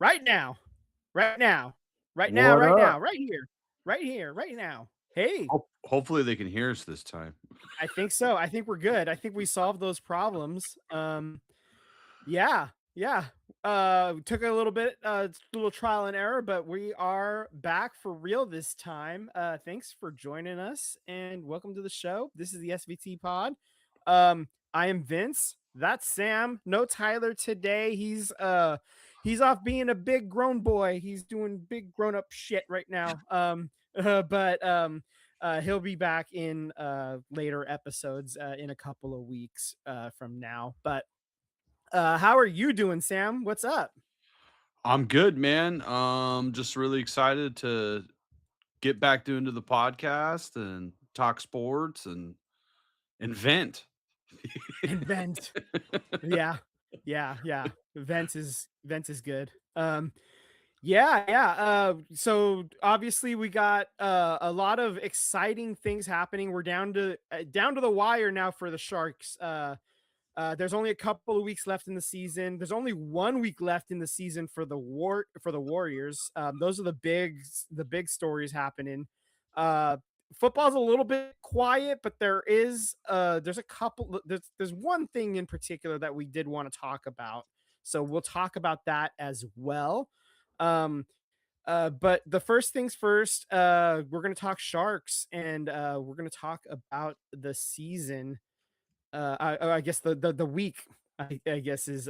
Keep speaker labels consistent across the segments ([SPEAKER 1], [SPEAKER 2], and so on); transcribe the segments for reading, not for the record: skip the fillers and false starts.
[SPEAKER 1] right now, right now, right now,
[SPEAKER 2] What
[SPEAKER 1] right
[SPEAKER 2] up?
[SPEAKER 1] now, right here, right here, right now. Hey,
[SPEAKER 2] Hopefully they can hear us this time.
[SPEAKER 1] I think so. I think we're good. I think we solved those problems. Yeah, yeah. Took a little bit, little trial and error, but we are back for real this time. Thanks for joining us and welcome to the show. This is the SVT Pod. I am Vince. That's Sam. No Tyler today. He's off being a big grown boy. He's doing big grown up shit right now. But he'll be back in later episodes in a couple of weeks from now. But how are you doing, Sam? What's up?
[SPEAKER 2] I'm good, man. Just really excited to get back to into the podcast and talk sports and vent.
[SPEAKER 1] Invent. Yeah. Yeah. Vent is good. Yeah. So obviously we got a lot of exciting things happening. We're down to the wire now for the Sharks. There's only a couple of weeks left in the season. There's only 1 week left in the season for the Warriors. Those are the big stories happening. Uh, Football's a little bit quiet, but there's a couple. There's one thing in particular that we did want to talk about. So we'll talk about that as well. Um, but the first things first, we're gonna talk Sharks and we're gonna talk about the season. I guess the week I guess is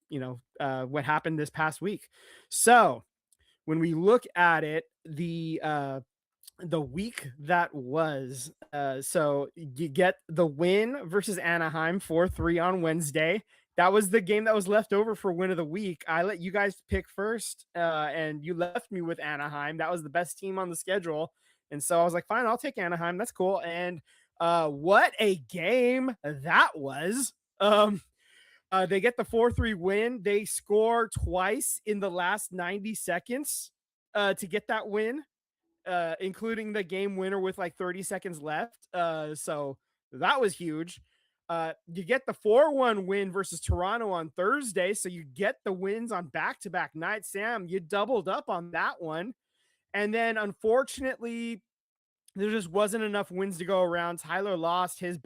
[SPEAKER 1] what happened this past week. So when we look at it, the week that was, so you get the win versus Anaheim 4-3 on Wednesday. That was the game that was left over for win of the week. I let you guys pick first, and you left me with Anaheim. That was the best team on the schedule. And so I was like, fine, I'll take Anaheim. That's cool. And what a game that was. They get the 4-3 win. They score twice in the last 90 seconds to get that win, including the game winner with like 30 seconds left. So that was huge. You get the 4-1 win versus Toronto on Thursday. So you get the wins on back-to-back nights. Sam, you doubled up on that one. And then unfortunately, there just wasn't enough wins to go around. Tyler lost his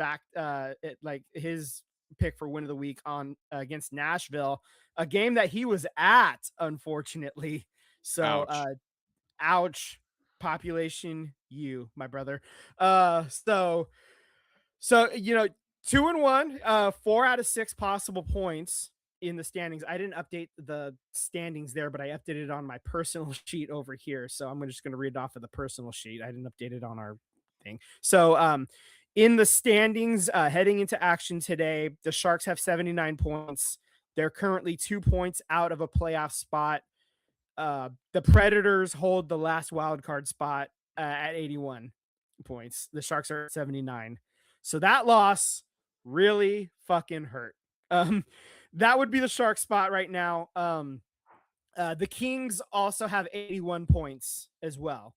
[SPEAKER 1] his pick for win of the week on against Nashville, a game that he was at, unfortunately. So,
[SPEAKER 2] Ouch.
[SPEAKER 1] ouch, population you, my brother. So 2-1, 4 out of 6 possible points in the standings. I didn't update the standings there, but I updated on my personal sheet over here. So I'm just going to read it off of the personal sheet. I didn't update it on our thing. So in the standings, heading into action today, the Sharks have 79 points. They're currently 2 points out of a playoff spot. The Predators hold the last wild card spot at 81 points. The Sharks are at 79. So that loss really fucking hurt. That would be the Shark spot right now. The Kings also have 81 points as well.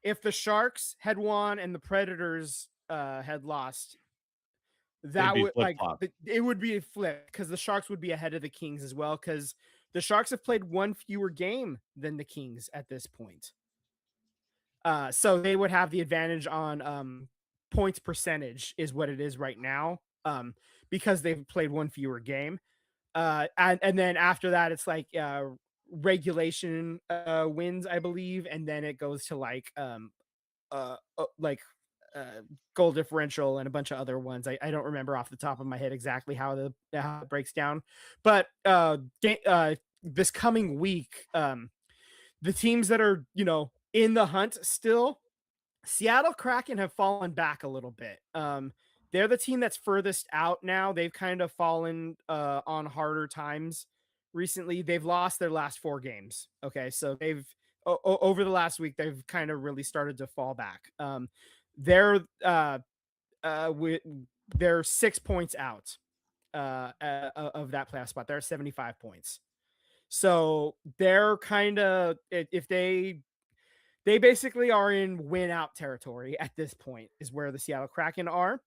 [SPEAKER 1] If the Sharks had won and the Predators had lost,
[SPEAKER 2] It'd
[SPEAKER 1] that
[SPEAKER 2] be
[SPEAKER 1] would
[SPEAKER 2] flip flop.
[SPEAKER 1] it would be a flip because the Sharks would be ahead of the Kings as well because the Sharks have played one fewer game than the Kings at this point. So they would have the advantage on points percentage is what it is right now, because they've played one fewer game. And then after that, it's like regulation wins, I believe, and then it goes to like goal differential and a bunch of other ones. I don't remember off the top of my head exactly how it breaks down, but this coming week, the teams that are in the hunt still, Seattle Kraken have fallen back a little bit. They're the team that's furthest out now. They've kind of fallen on harder times recently. They've lost their last 4 games. Okay, so they've over the last week they've kind of really started to fall back. They're they're 6 points out of that playoff spot. They're 75 points. So they're kind of, if they basically are in win out territory at this point is where the Seattle Kraken are.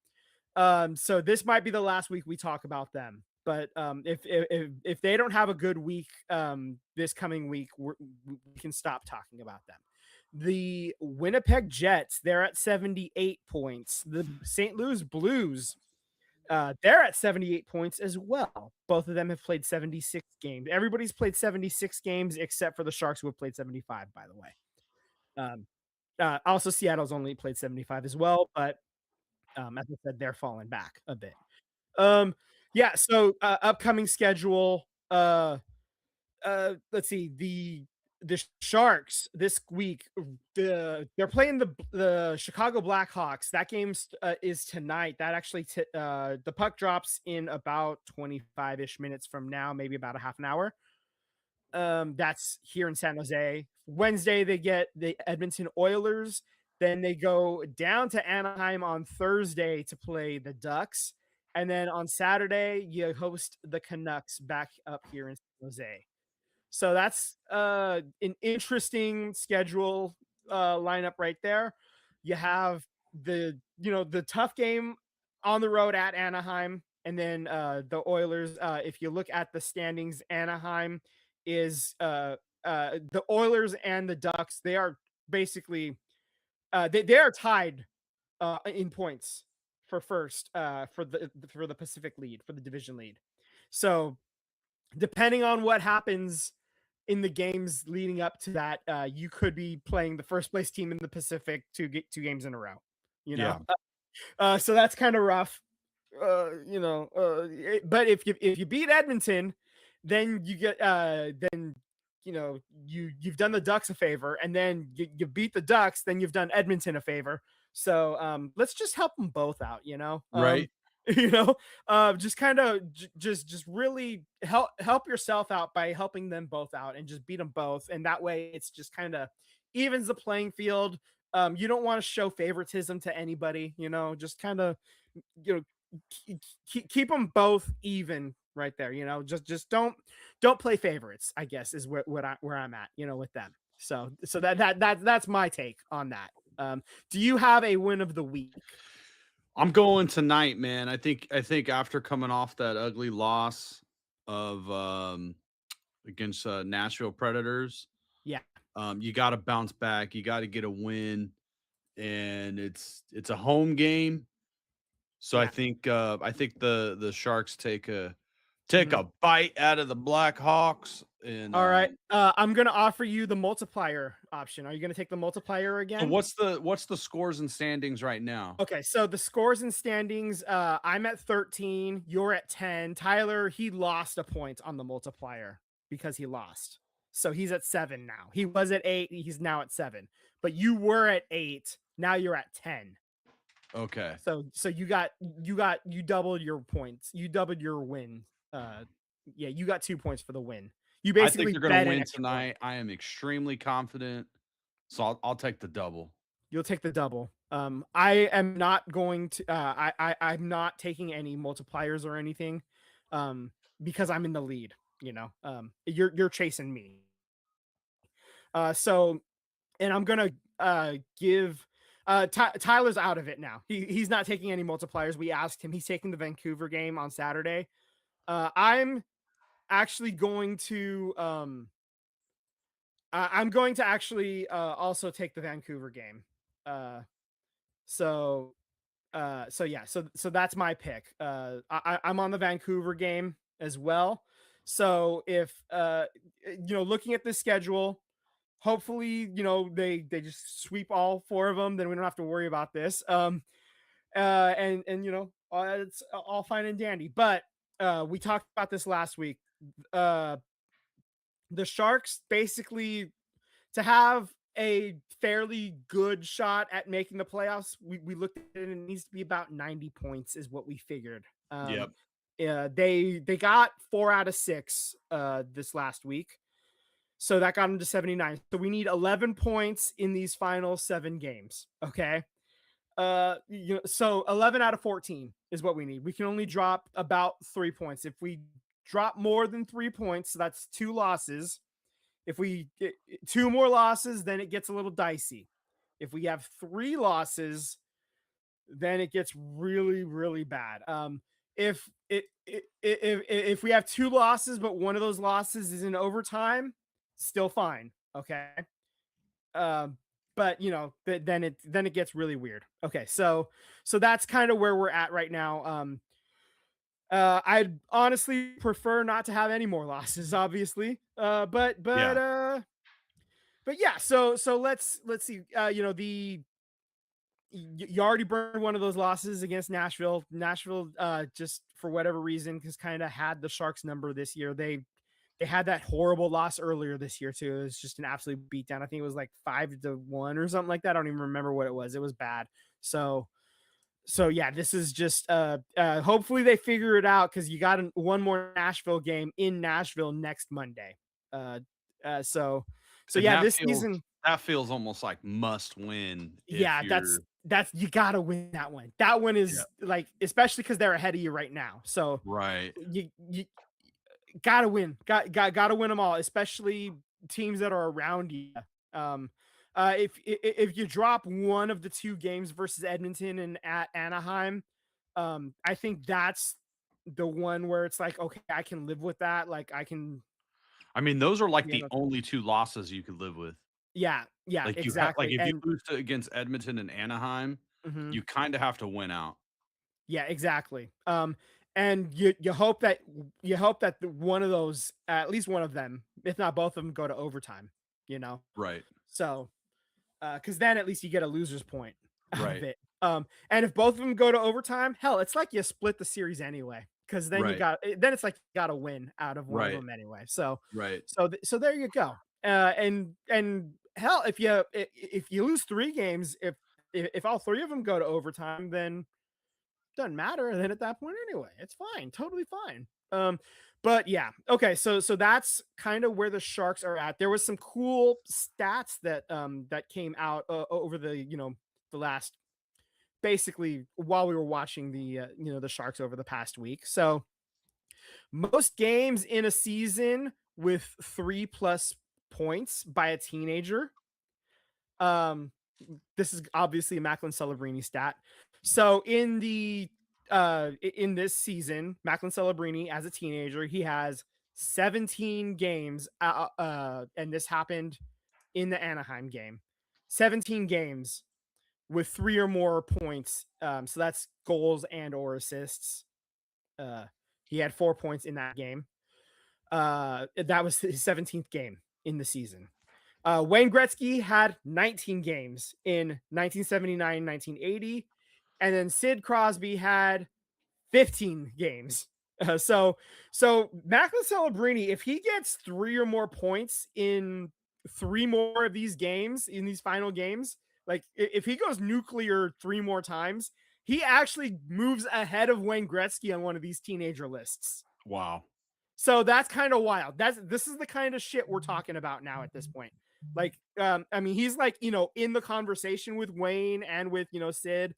[SPEAKER 1] So this might be the last week we talk about them. But if they don't have a good week this coming week, we can stop talking about them. The Winnipeg Jets, they're at 78 points. The St. Louis Blues, they're at 78 points as well. Both of them have played 76 games. Everybody's played 76 games except for the Sharks, who have played 75, by the way. Um, also, Seattle's only played 75 as well, but as I said, they're falling back a bit. Um, yeah, so upcoming schedule. Let's see, the Sharks this week. They're playing the Chicago Blackhawks. That game is tonight. That actually the puck drops in about 25-ish minutes from now, maybe about a half an hour. That's here in San Jose. Wednesday they get the Edmonton Oilers. Then they go down to Anaheim on Thursday to play the Ducks. And then on Saturday, you host the Canucks back up here in San Jose. So that's an interesting schedule lineup right there. You have the tough game on the road at Anaheim, and then the Oilers. If you look at the standings, Anaheim is the Oilers and the Ducks. They are basically they are tied in points for first for the Pacific lead, for the division lead. So depending on what happens in the games leading up to that, you could be playing the first place team in the Pacific two games in a row. You know,
[SPEAKER 2] Yeah.
[SPEAKER 1] so that's kind of rough. But if you beat Edmonton, then you get then you've done the Ducks a favor, and then you beat the Ducks, then you've done Edmonton a favor. So let's just help them both out.
[SPEAKER 2] Right.
[SPEAKER 1] You know, just kind of just really help yourself out by helping them both out, and just beat them both, and that way it's just kind of evens the playing field. You don't want to show favoritism to anybody. Just kind of you know keep them both even right there. Just don't play favorites, I guess, is where I'm at, with them. So that's my take on that. Do you have a win of the week?
[SPEAKER 2] I'm going tonight, man. I think after coming off that ugly loss of against Nashville Predators,
[SPEAKER 1] Yeah.
[SPEAKER 2] you got to bounce back. You got to get a win, and it's a home game. So I
[SPEAKER 1] Yeah.
[SPEAKER 2] think the Sharks take a
[SPEAKER 1] Mhm.
[SPEAKER 2] bite out of the Blackhawks, and
[SPEAKER 1] All right. I'm gonna offer you the multiplier option. Are you gonna take the multiplier
[SPEAKER 2] so
[SPEAKER 1] again?
[SPEAKER 2] what's the scores and standings right now?
[SPEAKER 1] Okay, so the scores and standings, I'm at 13, you're at 10. Tyler, he lost a point on the multiplier because he lost. So he's at 7 now. He was at 8, he's now at 7. But you were at 8, now you're at 10.
[SPEAKER 2] Okay.
[SPEAKER 1] So you doubled your points. You doubled your win. Uh yeah, you got 2 points for the win. You
[SPEAKER 2] I think
[SPEAKER 1] basically
[SPEAKER 2] they're gonna
[SPEAKER 1] bet an
[SPEAKER 2] win
[SPEAKER 1] extra point.
[SPEAKER 2] tonight. I am extremely confident, so I'll take the double.
[SPEAKER 1] You'll take the double. I am not going to. I'm not taking any multipliers or anything, because I'm in the lead. You're chasing me. So, and I'm gonna give. Tyler's out of it now. He's not taking any multipliers. We asked him. He's taking the Vancouver game on Saturday. I'm actually going to. I'm going to actually also take the Vancouver game. Uh, so so yeah, so that's my pick. I'm on the Vancouver game as well. So if looking at the schedule, hopefully they just sweep all four of them, then we don't have to worry about this. And it's all fine and dandy. But we talked about this last week. Uh, the Sharks basically, to have a fairly good shot at making the playoffs, we looked at it, and it needs to be about 90 points is what we figured.
[SPEAKER 2] Yep.
[SPEAKER 1] They got 4 out of 6 this last week. So that got them to 79. So we need 11 points in these final 7 games. Okay. So 11 out of 14 is what we need. We can only drop about 3 points. If we drop more than 3 points, so that's 2 losses. If we get 2 more losses, then it gets a little dicey. If we have 3 losses, then it gets really, really bad. if we have two losses, but one of those losses is in overtime, still fine. Okay. Um, but then it gets really weird. Okay, so that's kind of where we're at right now. I'd honestly prefer not to have any more losses, obviously.
[SPEAKER 2] Yeah.
[SPEAKER 1] But yeah, so let's see. You already burned one of those losses against Nashville. Nashville, just for whatever reason, has kind of had the Sharks number this year. They had that horrible loss earlier this year too. It was just an absolute beatdown. I think it was like 5-1 or something like that. I don't even remember what it was. It was bad. So yeah, this is just hopefully they figure it out because you got one more Nashville game in Nashville next Monday. Uh, so so
[SPEAKER 2] And
[SPEAKER 1] yeah, this season,
[SPEAKER 2] that feels almost like must win if
[SPEAKER 1] yeah,
[SPEAKER 2] you're
[SPEAKER 1] that's you gotta win that one. That one
[SPEAKER 2] yeah,
[SPEAKER 1] is like, especially because they're ahead of you right now. So
[SPEAKER 2] right.
[SPEAKER 1] you gotta win. Gotta win them all, especially teams that are around you. Um, if you drop one of the two games versus Edmonton and at Anaheim, I think that's the one where it's like, okay, I can live with that. Like I can,
[SPEAKER 2] I mean, those are like the
[SPEAKER 1] okay.
[SPEAKER 2] only 2 losses you could live with.
[SPEAKER 1] Yeah, yeah,
[SPEAKER 2] Like, you have like,
[SPEAKER 1] exactly.
[SPEAKER 2] if you
[SPEAKER 1] And
[SPEAKER 2] lose to against Edmonton and Anaheim,
[SPEAKER 1] mhm.
[SPEAKER 2] you kinda have to win out.
[SPEAKER 1] Yeah, exactly. And you hope that one of those, at least one of them, if not both of them, go to overtime. You know,
[SPEAKER 2] Right,
[SPEAKER 1] so because then at least you get a loser's point out of
[SPEAKER 2] right,
[SPEAKER 1] it. And if both of them go to overtime, hell, it's like you split the series anyway. Because
[SPEAKER 2] right,
[SPEAKER 1] then it's like you got to win out of one of
[SPEAKER 2] right,
[SPEAKER 1] them anyway. So
[SPEAKER 2] right.
[SPEAKER 1] so there you go. And hell, if you lose three games, if all three of them go to overtime, then doesn't matter then at that point anyway. It's fine, totally fine. But yeah, okay. So that's kind of where the Sharks are at. There was some cool stats that came out over the last, basically while we were watching the Sharks over the past week. So most games in a season with 3+ points by a teenager. Um, this is obviously a Macklin Celebrini stat. So in this season, Macklin Celebrini as a teenager, he has 17 games, and this happened in the Anaheim game. 17 games with three or more points. So that's goals and or assists. Uh, he had 4 points in that game. That was his 17th game in the season. Wayne Gretzky had 19 games in 1979, 1980, and then Sid Crosby had 15 games. So Macklin Celebrini, if he gets three or more points in three more of these games, in these final games, like if he goes nuclear three more times, he actually moves ahead of Wayne Gretzky on one of these teenager lists.
[SPEAKER 2] Wow.
[SPEAKER 1] So that's kind of wild. This is the kind of shit we're talking about now at this point. Like, I mean, he's like, in the conversation with Wayne and with, Sid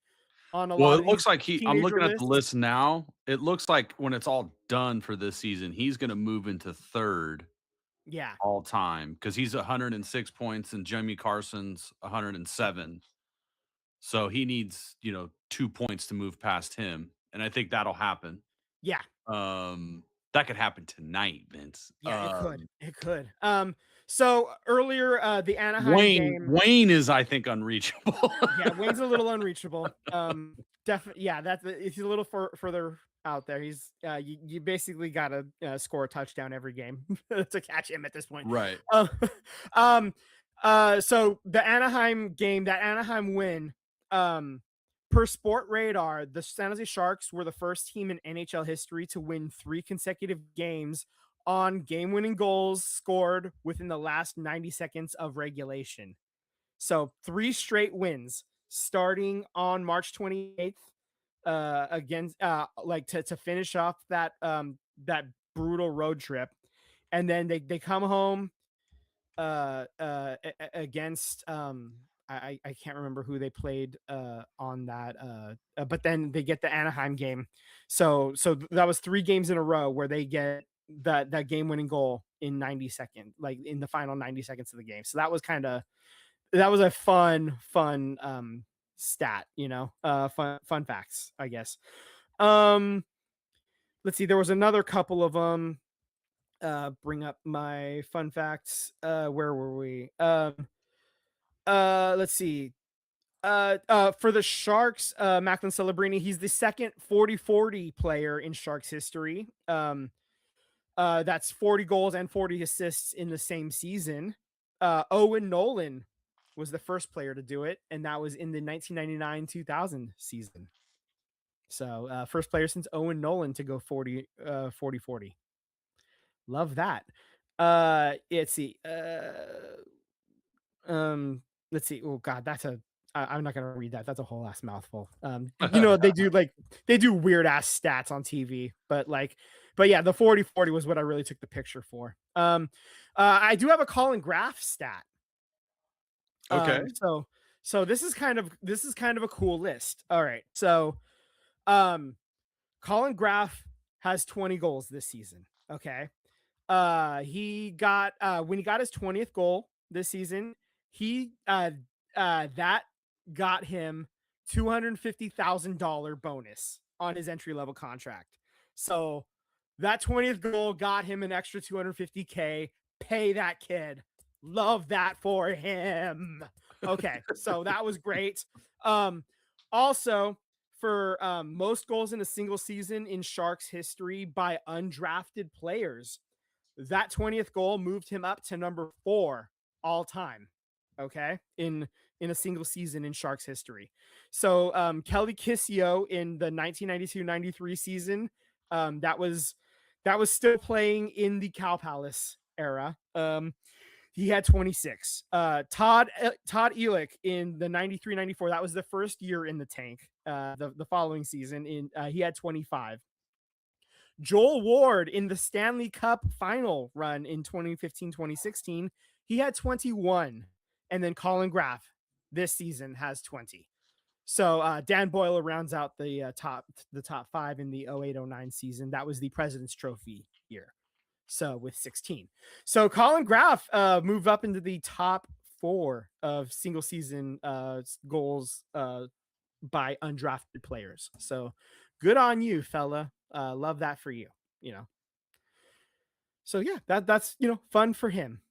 [SPEAKER 1] on a
[SPEAKER 2] Well,
[SPEAKER 1] lot of
[SPEAKER 2] it looks
[SPEAKER 1] these
[SPEAKER 2] like I'm
[SPEAKER 1] teenager
[SPEAKER 2] looking at the
[SPEAKER 1] lists.
[SPEAKER 2] list now. It looks like when it's all done for this season, he's gonna move into 3rd
[SPEAKER 1] Yeah.
[SPEAKER 2] all time because he's 106 points and Jimmy Carson's 107. So he needs, 2 points to move past him, and I think that'll happen.
[SPEAKER 1] Yeah.
[SPEAKER 2] That could happen tonight, Vince.
[SPEAKER 1] Yeah, it could. It could. So earlier, the Anaheim game.
[SPEAKER 2] Wayne is, I think, unreachable.
[SPEAKER 1] Yeah, Wayne's a little unreachable. Definitely. Yeah, he's a little further out there. He's you basically got to score a touchdown every game to catch him at this point.
[SPEAKER 2] Right.
[SPEAKER 1] Uh, um, so the Anaheim game, that Anaheim win, per Sport Radar, the San Jose Sharks were the first team in NHL history to win 3 consecutive games on game-winning goals scored within the last 90 seconds of regulation. So 3 straight wins starting on March 28th, against like to finish off that brutal road trip. And then they come home against I can't remember who they played on that but then they get the Anaheim game. So that was 3 games in a row where they get that game winning goal in 90 seconds, like in the final 90 seconds of the game. So that was a fun stat, fun facts, I guess. Um let's see, there was another couple of them. Bring up my fun facts. Where were we? Let's see. For the Sharks, Macklin Celebrini, he's the second 40-40 player in Sharks history. That's 40 goals and 40 assists in the same season. Owen Nolan was the first player to do it, and that was in the 1999-2000 season. So, first player since Owen Nolan to go 40-40. Love that. Let's see. Let's see. Oh God, I'm not gonna read that. That's a whole ass mouthful. They do weird ass stats on TV, but yeah, the 40-40 was what I really took the picture for. I do have a Colin Graf stat.
[SPEAKER 2] Okay.
[SPEAKER 1] So this is kind of a cool list. All right. So um Colin Graf has 20 goals this season. Okay. He got when he got his 20th goal this season, he that got him $250,000 bonus on his entry level contract. So that 20th goal got him an extra 250K. Pay that kid. Love that for him. Okay, so that was great. Also, for most goals in a single season in Sharks history by undrafted players, that 20th goal moved him up to number 4 all time. Okay, in a single season in Sharks history. So Kelly Kissio in the 1992-93 season, that was still playing in the Cow Palace era. He had 26. Todd Elick in the 93-94, that was the first year in the tank. The following season, he had 25. Joel Ward in the Stanley Cup final run in 2015-2016, he had 21. And then Colin Graf this season has 20. So Dan Boyle rounds out the top 5 in the 08-09 season. That was the President's Trophy year. So with 16. So Colin Graf moved up into the top 4 of single season goals by undrafted players. So good on you, fella. Love that for you. You know. So yeah, that's fun for him.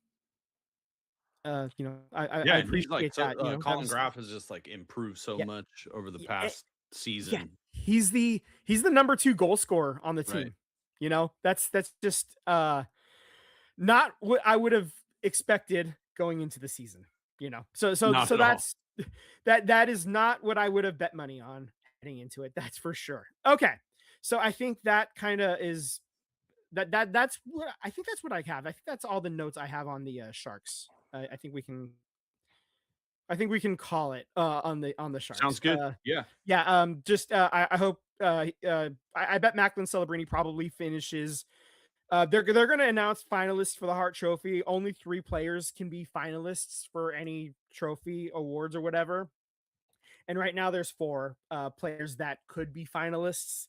[SPEAKER 1] I
[SPEAKER 2] Yeah, and he's like
[SPEAKER 1] appreciate
[SPEAKER 2] so
[SPEAKER 1] that. That
[SPEAKER 2] Colin
[SPEAKER 1] was
[SPEAKER 2] Graf has just like improved so
[SPEAKER 1] yeah,
[SPEAKER 2] much over the
[SPEAKER 1] yeah,
[SPEAKER 2] past
[SPEAKER 1] yeah.
[SPEAKER 2] season,
[SPEAKER 1] He's the number 2 goal scorer on the
[SPEAKER 2] right?
[SPEAKER 1] team. That's just not what I would have expected going into the season.
[SPEAKER 2] Not
[SPEAKER 1] So
[SPEAKER 2] at all.
[SPEAKER 1] that's that is not what I would have bet money on heading into it. That's for sure. Okay. So I think that kind of is that's what I think that's what I have. I think that's all the notes I have on the Sharks. I think we can call it on the Sharks.
[SPEAKER 2] Sounds good. Yeah.
[SPEAKER 1] Yeah. Just I hope I bet Macklin Celebrini probably finishes. They're going to announce finalists for the Hart Trophy. Only 3 players can be finalists for any trophy awards or whatever. And right now there's 4 players that could be finalists.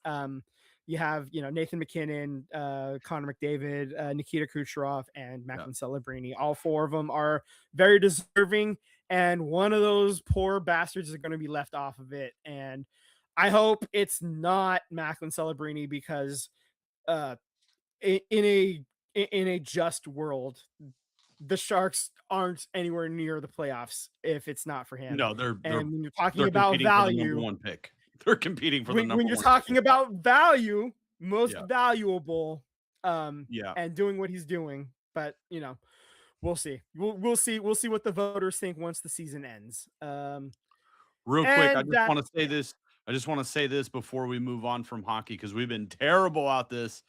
[SPEAKER 1] You have Nathan McKinnon, Connor McDavid, Nikita Kucherov, and
[SPEAKER 2] Yeah.
[SPEAKER 1] Macklin Celebrini. All 4 of them are very deserving, and one of those poor bastards is going to be left off of it. And I hope it's not Macklin Celebrini, because in a just world, the Sharks aren't anywhere near the playoffs if it's not for him.
[SPEAKER 2] No,
[SPEAKER 1] And when you're talking
[SPEAKER 2] they're
[SPEAKER 1] about
[SPEAKER 2] competing for the number
[SPEAKER 1] value,
[SPEAKER 2] 1 pick. They're competing for the
[SPEAKER 1] when
[SPEAKER 2] number
[SPEAKER 1] you're
[SPEAKER 2] 1
[SPEAKER 1] talking
[SPEAKER 2] pick.
[SPEAKER 1] about value, most
[SPEAKER 2] Yeah.
[SPEAKER 1] valuable,
[SPEAKER 2] Yeah.
[SPEAKER 1] and doing what he's doing. But we'll see. We'll see what the voters think once the season ends.
[SPEAKER 2] Real quick,
[SPEAKER 1] And that yeah,
[SPEAKER 2] I just want to say this before we move on from hockey, because we've been terrible at this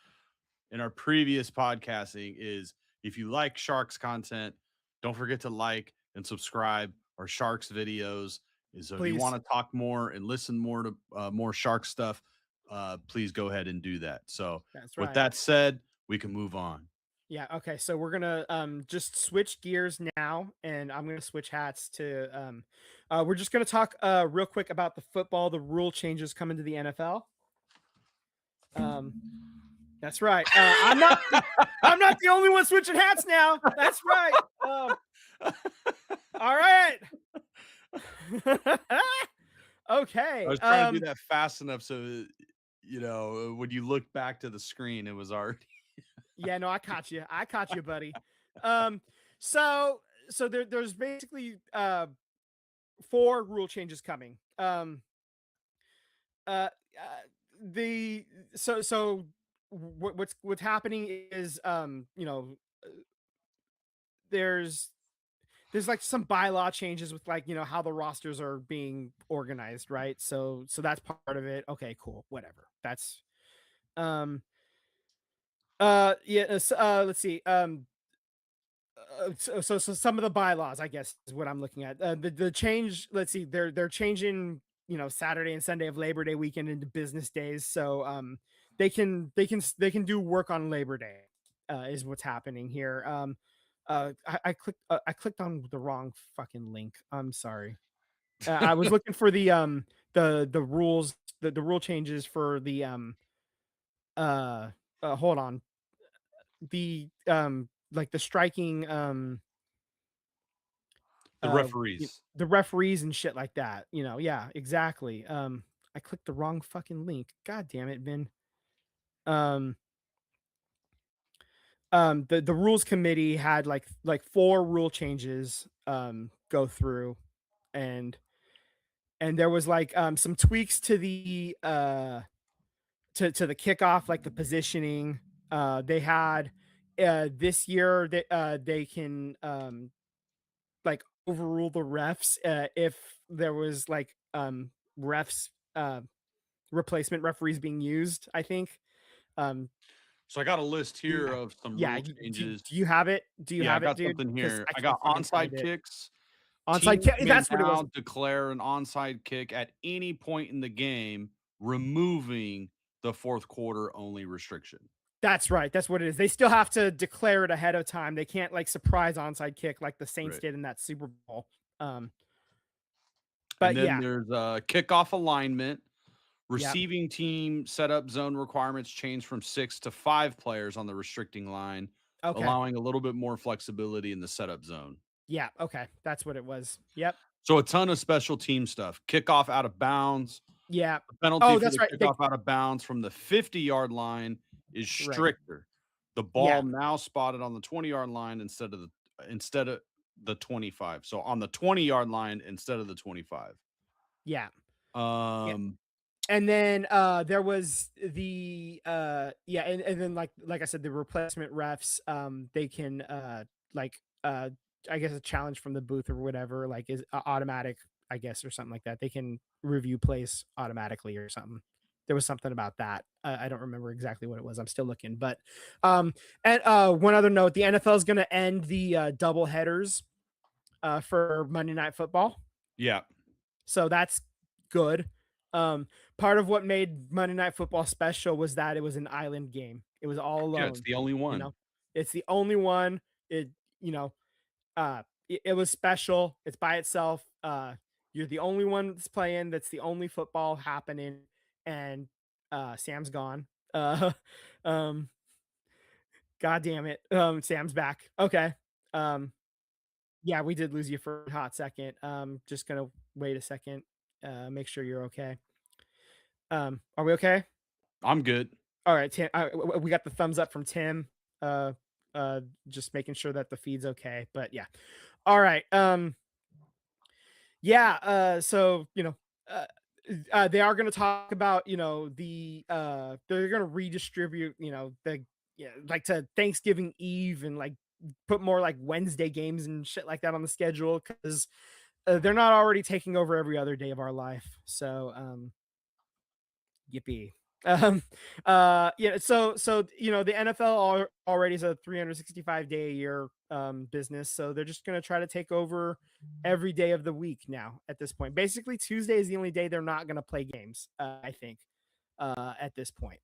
[SPEAKER 2] in our previous podcasting. Is if you like Sharks content, don't forget to like and subscribe our Sharks videos. So if you
[SPEAKER 1] please.
[SPEAKER 2] want to talk more and listen more to more Shark stuff, please go ahead and do that. So
[SPEAKER 1] That's
[SPEAKER 2] with
[SPEAKER 1] right.
[SPEAKER 2] that said, we can move on.
[SPEAKER 1] Yeah, okay. So we're gonna just switch gears now, and I'm gonna switch hats to we're just gonna talk real quick about the football, the rule changes coming to the NFL. Um that's right. I'm not the only one switching hats now. That's right. All right.
[SPEAKER 2] I
[SPEAKER 1] Okay.
[SPEAKER 2] was trying to do that fast enough so when you look back to the screen, it was already.
[SPEAKER 1] Yeah, no, I caught you. I caught you, buddy. Um, so there's basically four rule changes coming. Uh, the so what's happening is there's like some bylaw changes with like how the rosters are being organized, right? So that's part of it. Okay, cool, whatever. That's um yeah. Let's see. So some of the bylaws, I guess, is what I'm looking at. The change. Let's see. They're changing. Saturday and Sunday of Labor Day weekend into business days. So they can do work on Labor Day. Is what's happening here. I clicked on the wrong fucking link. I'm sorry. I was looking for the rules, the rule changes for the uh hold on, the like the striking
[SPEAKER 2] The referees.
[SPEAKER 1] the referees and shit like that. Yeah, exactly. I clicked the wrong fucking link. God damn it, Vin. Um the rules committee had like four rule changes go through, and there was like some tweaks to the to the kickoff, like the positioning. They had this year they can like overrule the refs if there was like refs replacement referees being used, I think. Um
[SPEAKER 2] So I got a list here
[SPEAKER 1] yeah.
[SPEAKER 2] of some
[SPEAKER 1] Yeah,
[SPEAKER 2] rule changes.
[SPEAKER 1] do you have it? Do you
[SPEAKER 2] Yeah, I
[SPEAKER 1] have it,
[SPEAKER 2] got
[SPEAKER 1] dude?
[SPEAKER 2] something
[SPEAKER 1] Because
[SPEAKER 2] here.
[SPEAKER 1] I
[SPEAKER 2] I
[SPEAKER 1] can't
[SPEAKER 2] got
[SPEAKER 1] fucking find
[SPEAKER 2] onside
[SPEAKER 1] it.
[SPEAKER 2] kicks.
[SPEAKER 1] Onside
[SPEAKER 2] Teams
[SPEAKER 1] kick,
[SPEAKER 2] may
[SPEAKER 1] that's what it
[SPEAKER 2] now
[SPEAKER 1] was.
[SPEAKER 2] declare an onside kick at any point in the game, removing the fourth quarter only restriction.
[SPEAKER 1] That's right. That's what it is. They still have to declare it ahead of time. They can't like surprise onside kick like the Saints
[SPEAKER 2] Right.
[SPEAKER 1] did in that Super Bowl. Um,
[SPEAKER 2] And
[SPEAKER 1] but
[SPEAKER 2] then
[SPEAKER 1] yeah,
[SPEAKER 2] there's kickoff alignment.
[SPEAKER 1] yeah,
[SPEAKER 2] Receiving team setup zone requirements change from 6 to 5 players on the restricting line,
[SPEAKER 1] okay,
[SPEAKER 2] allowing a little bit more flexibility in the setup zone.
[SPEAKER 1] yeah, okay. That's what it was. Yep,
[SPEAKER 2] So a ton of special team stuff. Kickoff out of bounds.
[SPEAKER 1] yeah.
[SPEAKER 2] The penalty
[SPEAKER 1] Oh,
[SPEAKER 2] for
[SPEAKER 1] that's
[SPEAKER 2] the
[SPEAKER 1] right.
[SPEAKER 2] kickoff out of bounds from the 50-yard line is
[SPEAKER 1] Right.
[SPEAKER 2] stricter. The
[SPEAKER 1] Yeah,
[SPEAKER 2] ball now spotted on the 20-yard line instead of the 25. So on the 20-yard line instead of the 25.
[SPEAKER 1] yeah, yeah.
[SPEAKER 2] Um
[SPEAKER 1] And then there was the yeah, and then like I said, the replacement refs, they can like I guess a challenge from the booth or whatever, like is automatic, I guess, or something like that. They can review plays automatically or something. There was something about that. I don't remember exactly what it was. I'm still looking, but and one other note: the NFL is going to end the double headers for Monday Night Football,
[SPEAKER 2] yeah.
[SPEAKER 1] so that's good. Part of what made Monday Night Football special was that it was an island game. It was all
[SPEAKER 2] Yeah, it's
[SPEAKER 1] alone.
[SPEAKER 2] the only
[SPEAKER 1] You
[SPEAKER 2] one.
[SPEAKER 1] know, it's the only one. It you know, it was special. It's by itself. You're the only one that's playing. That's the only football happening, and Sam's gone. Um, God damn it. Sam's back. Okay. Um, yeah, we did lose you for a hot second. Just gonna wait a second. Make sure you're okay. Are we okay?
[SPEAKER 2] I'm good.
[SPEAKER 1] All right, Tim. We got the thumbs up from Tim. Uh, just making sure that the feed's okay. But yeah. All right. Yeah. So uh, they are going to talk about they're going to redistribute the yeah like to Thanksgiving Eve, and like put more like Wednesday games and shit like that on the schedule, because they're not already taking over every other day of our life. So yippee. Um, yeah, so the NFL already is a 365-day a year business, so they're just gonna try to take over every day of the week now at this point. Basically, Tuesday is the only day they're not gonna play games, I think, at this point.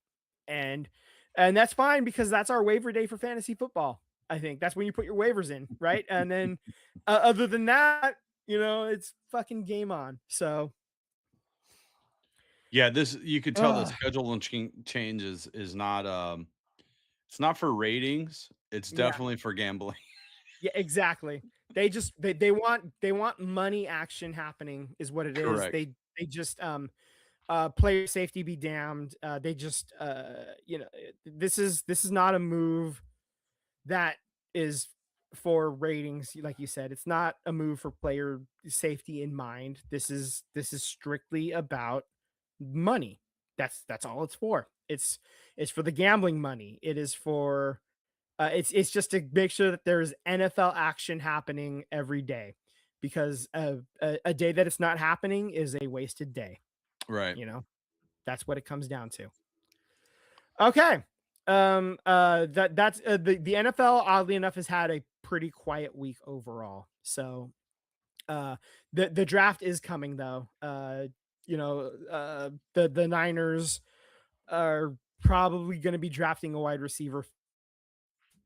[SPEAKER 1] And that's fine, because that's our waiver day for fantasy football. I think that's when you put your waivers in, right? And then other than that, it's fucking game on. So
[SPEAKER 2] Yeah, this you could tell the
[SPEAKER 1] uh
[SPEAKER 2] schedule and change is not it's not for ratings. It's
[SPEAKER 1] yeah.
[SPEAKER 2] definitely for gambling.
[SPEAKER 1] Yeah, exactly. They want money action happening is what it is.
[SPEAKER 2] Correct.
[SPEAKER 1] They just Player safety be damned. They just, this is not a move that is for ratings, like you said. It's not a move for player safety in mind. This is strictly about money. That's all it's for. It's for the gambling money. It is for it's just to make sure that there's NFL action happening every day, because a day that it's not happening is a wasted day.
[SPEAKER 2] Right.
[SPEAKER 1] You know, that's what it comes down to. Okay. The NFL, oddly enough, has had a pretty quiet week overall. So the draft is coming though. The Niners are probably going to be drafting a wide receiver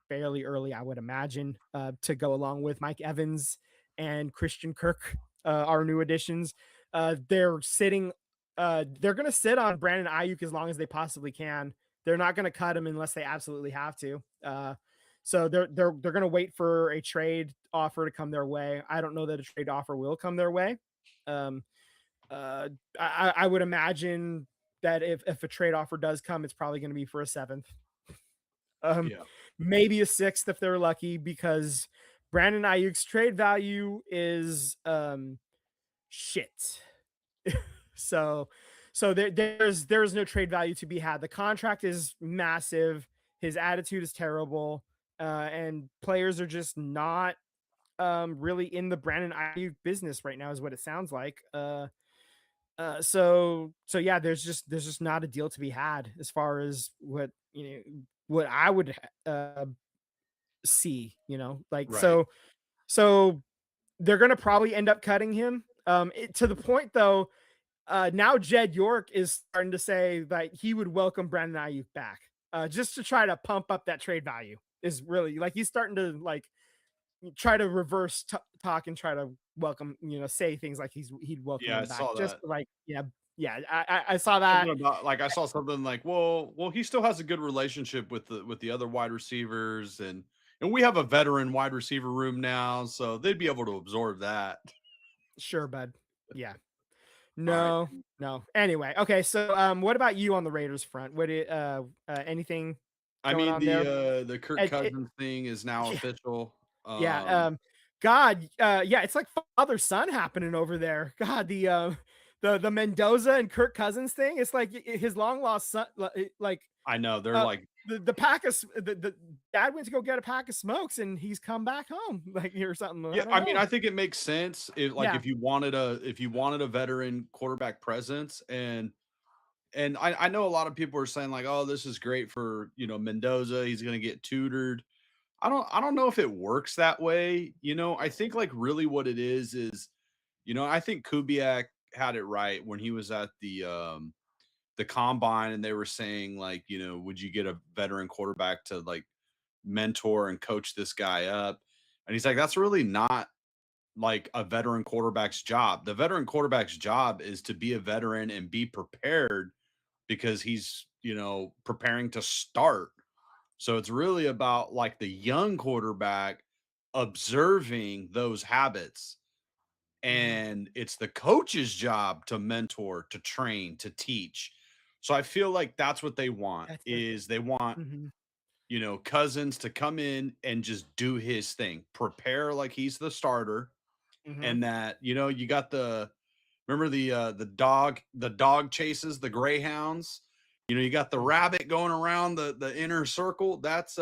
[SPEAKER 1] fairly early, I would imagine, to go along with Mike Evans and Christian Kirk, our new additions. They're going to sit on Brandon Ayuk as long as they possibly can. They're not going to cut him unless they absolutely have to. So they're going to wait for a trade offer to come their way. I don't know that a trade offer will come their way. Um, I would imagine that if a trade offer does come, it's probably going to be for a seventh. Um,
[SPEAKER 2] Yeah.
[SPEAKER 1] Maybe a sixth if they're lucky, because Brandon Ayuk's trade value is shit. so there's no trade value to be had. The contract is massive. His attitude is terrible, and players are just not really in the Brandon Ayuk business right now, is what it sounds like. So yeah, there's just not a deal to be had as far as what I would see, like,
[SPEAKER 2] Right.
[SPEAKER 1] so they're gonna probably end up cutting him. To the point though, now Jed York is starting to say that he would welcome Brandon Ayuk back, just to try to pump up that trade value. Is really like he's starting to like try to reverse talk and try to welcome, say things like he'd welcome
[SPEAKER 2] Yeah, I
[SPEAKER 1] him back.
[SPEAKER 2] saw
[SPEAKER 1] Just
[SPEAKER 2] that.
[SPEAKER 1] like, yeah, I saw that.
[SPEAKER 2] Something about like I saw something like, well, he still has a good relationship with the other wide receivers, and we have a veteran wide receiver room now, so they'd be able to absorb that.
[SPEAKER 1] Sure, bud. Yeah.
[SPEAKER 2] All right.
[SPEAKER 1] No, no. Anyway, okay. So, what about you on the Raiders front? Anything
[SPEAKER 2] I
[SPEAKER 1] going
[SPEAKER 2] mean,
[SPEAKER 1] on there?
[SPEAKER 2] the Kirk
[SPEAKER 1] It, it,
[SPEAKER 2] Cousins thing is now
[SPEAKER 1] yeah,
[SPEAKER 2] official.
[SPEAKER 1] yeah. God, yeah, it's like father son happening over there. God, the Mendoza and Kirk Cousins thing. It's like his long lost son, like
[SPEAKER 2] I know they're
[SPEAKER 1] uh,
[SPEAKER 2] like,
[SPEAKER 1] the pack of the dad went to go get a pack of smokes and he's come back home like or something.
[SPEAKER 2] yeah.
[SPEAKER 1] I don't
[SPEAKER 2] I mean,
[SPEAKER 1] know.
[SPEAKER 2] I think it makes sense if like
[SPEAKER 1] Yeah,
[SPEAKER 2] if you wanted a veteran quarterback presence, and I know a lot of people are saying like, oh, this is great for Mendoza. He's going to get tutored. I don't know if it works that way. I think like really what it is I think Kubiak had it right when he was at the combine and they were saying like, would you get a veteran quarterback to like mentor and coach this guy up? And he's like, that's really not like a veteran quarterback's job. The veteran quarterback's job is to be a veteran and be prepared because he's, preparing to start. So it's really about like the young quarterback observing those habits,
[SPEAKER 1] hmm,
[SPEAKER 2] and it's the coach's job to mentor, to train, to teach. So I feel like that's what they want
[SPEAKER 1] that's it.
[SPEAKER 2] is they want,
[SPEAKER 1] Hmm.
[SPEAKER 2] Cousins to come in and just do his thing, prepare like he's the starter,
[SPEAKER 1] Hmm.
[SPEAKER 2] and that, you got remember the dog chases, the greyhounds, you got the
[SPEAKER 1] Hmm.
[SPEAKER 2] rabbit going around the inner circle. That's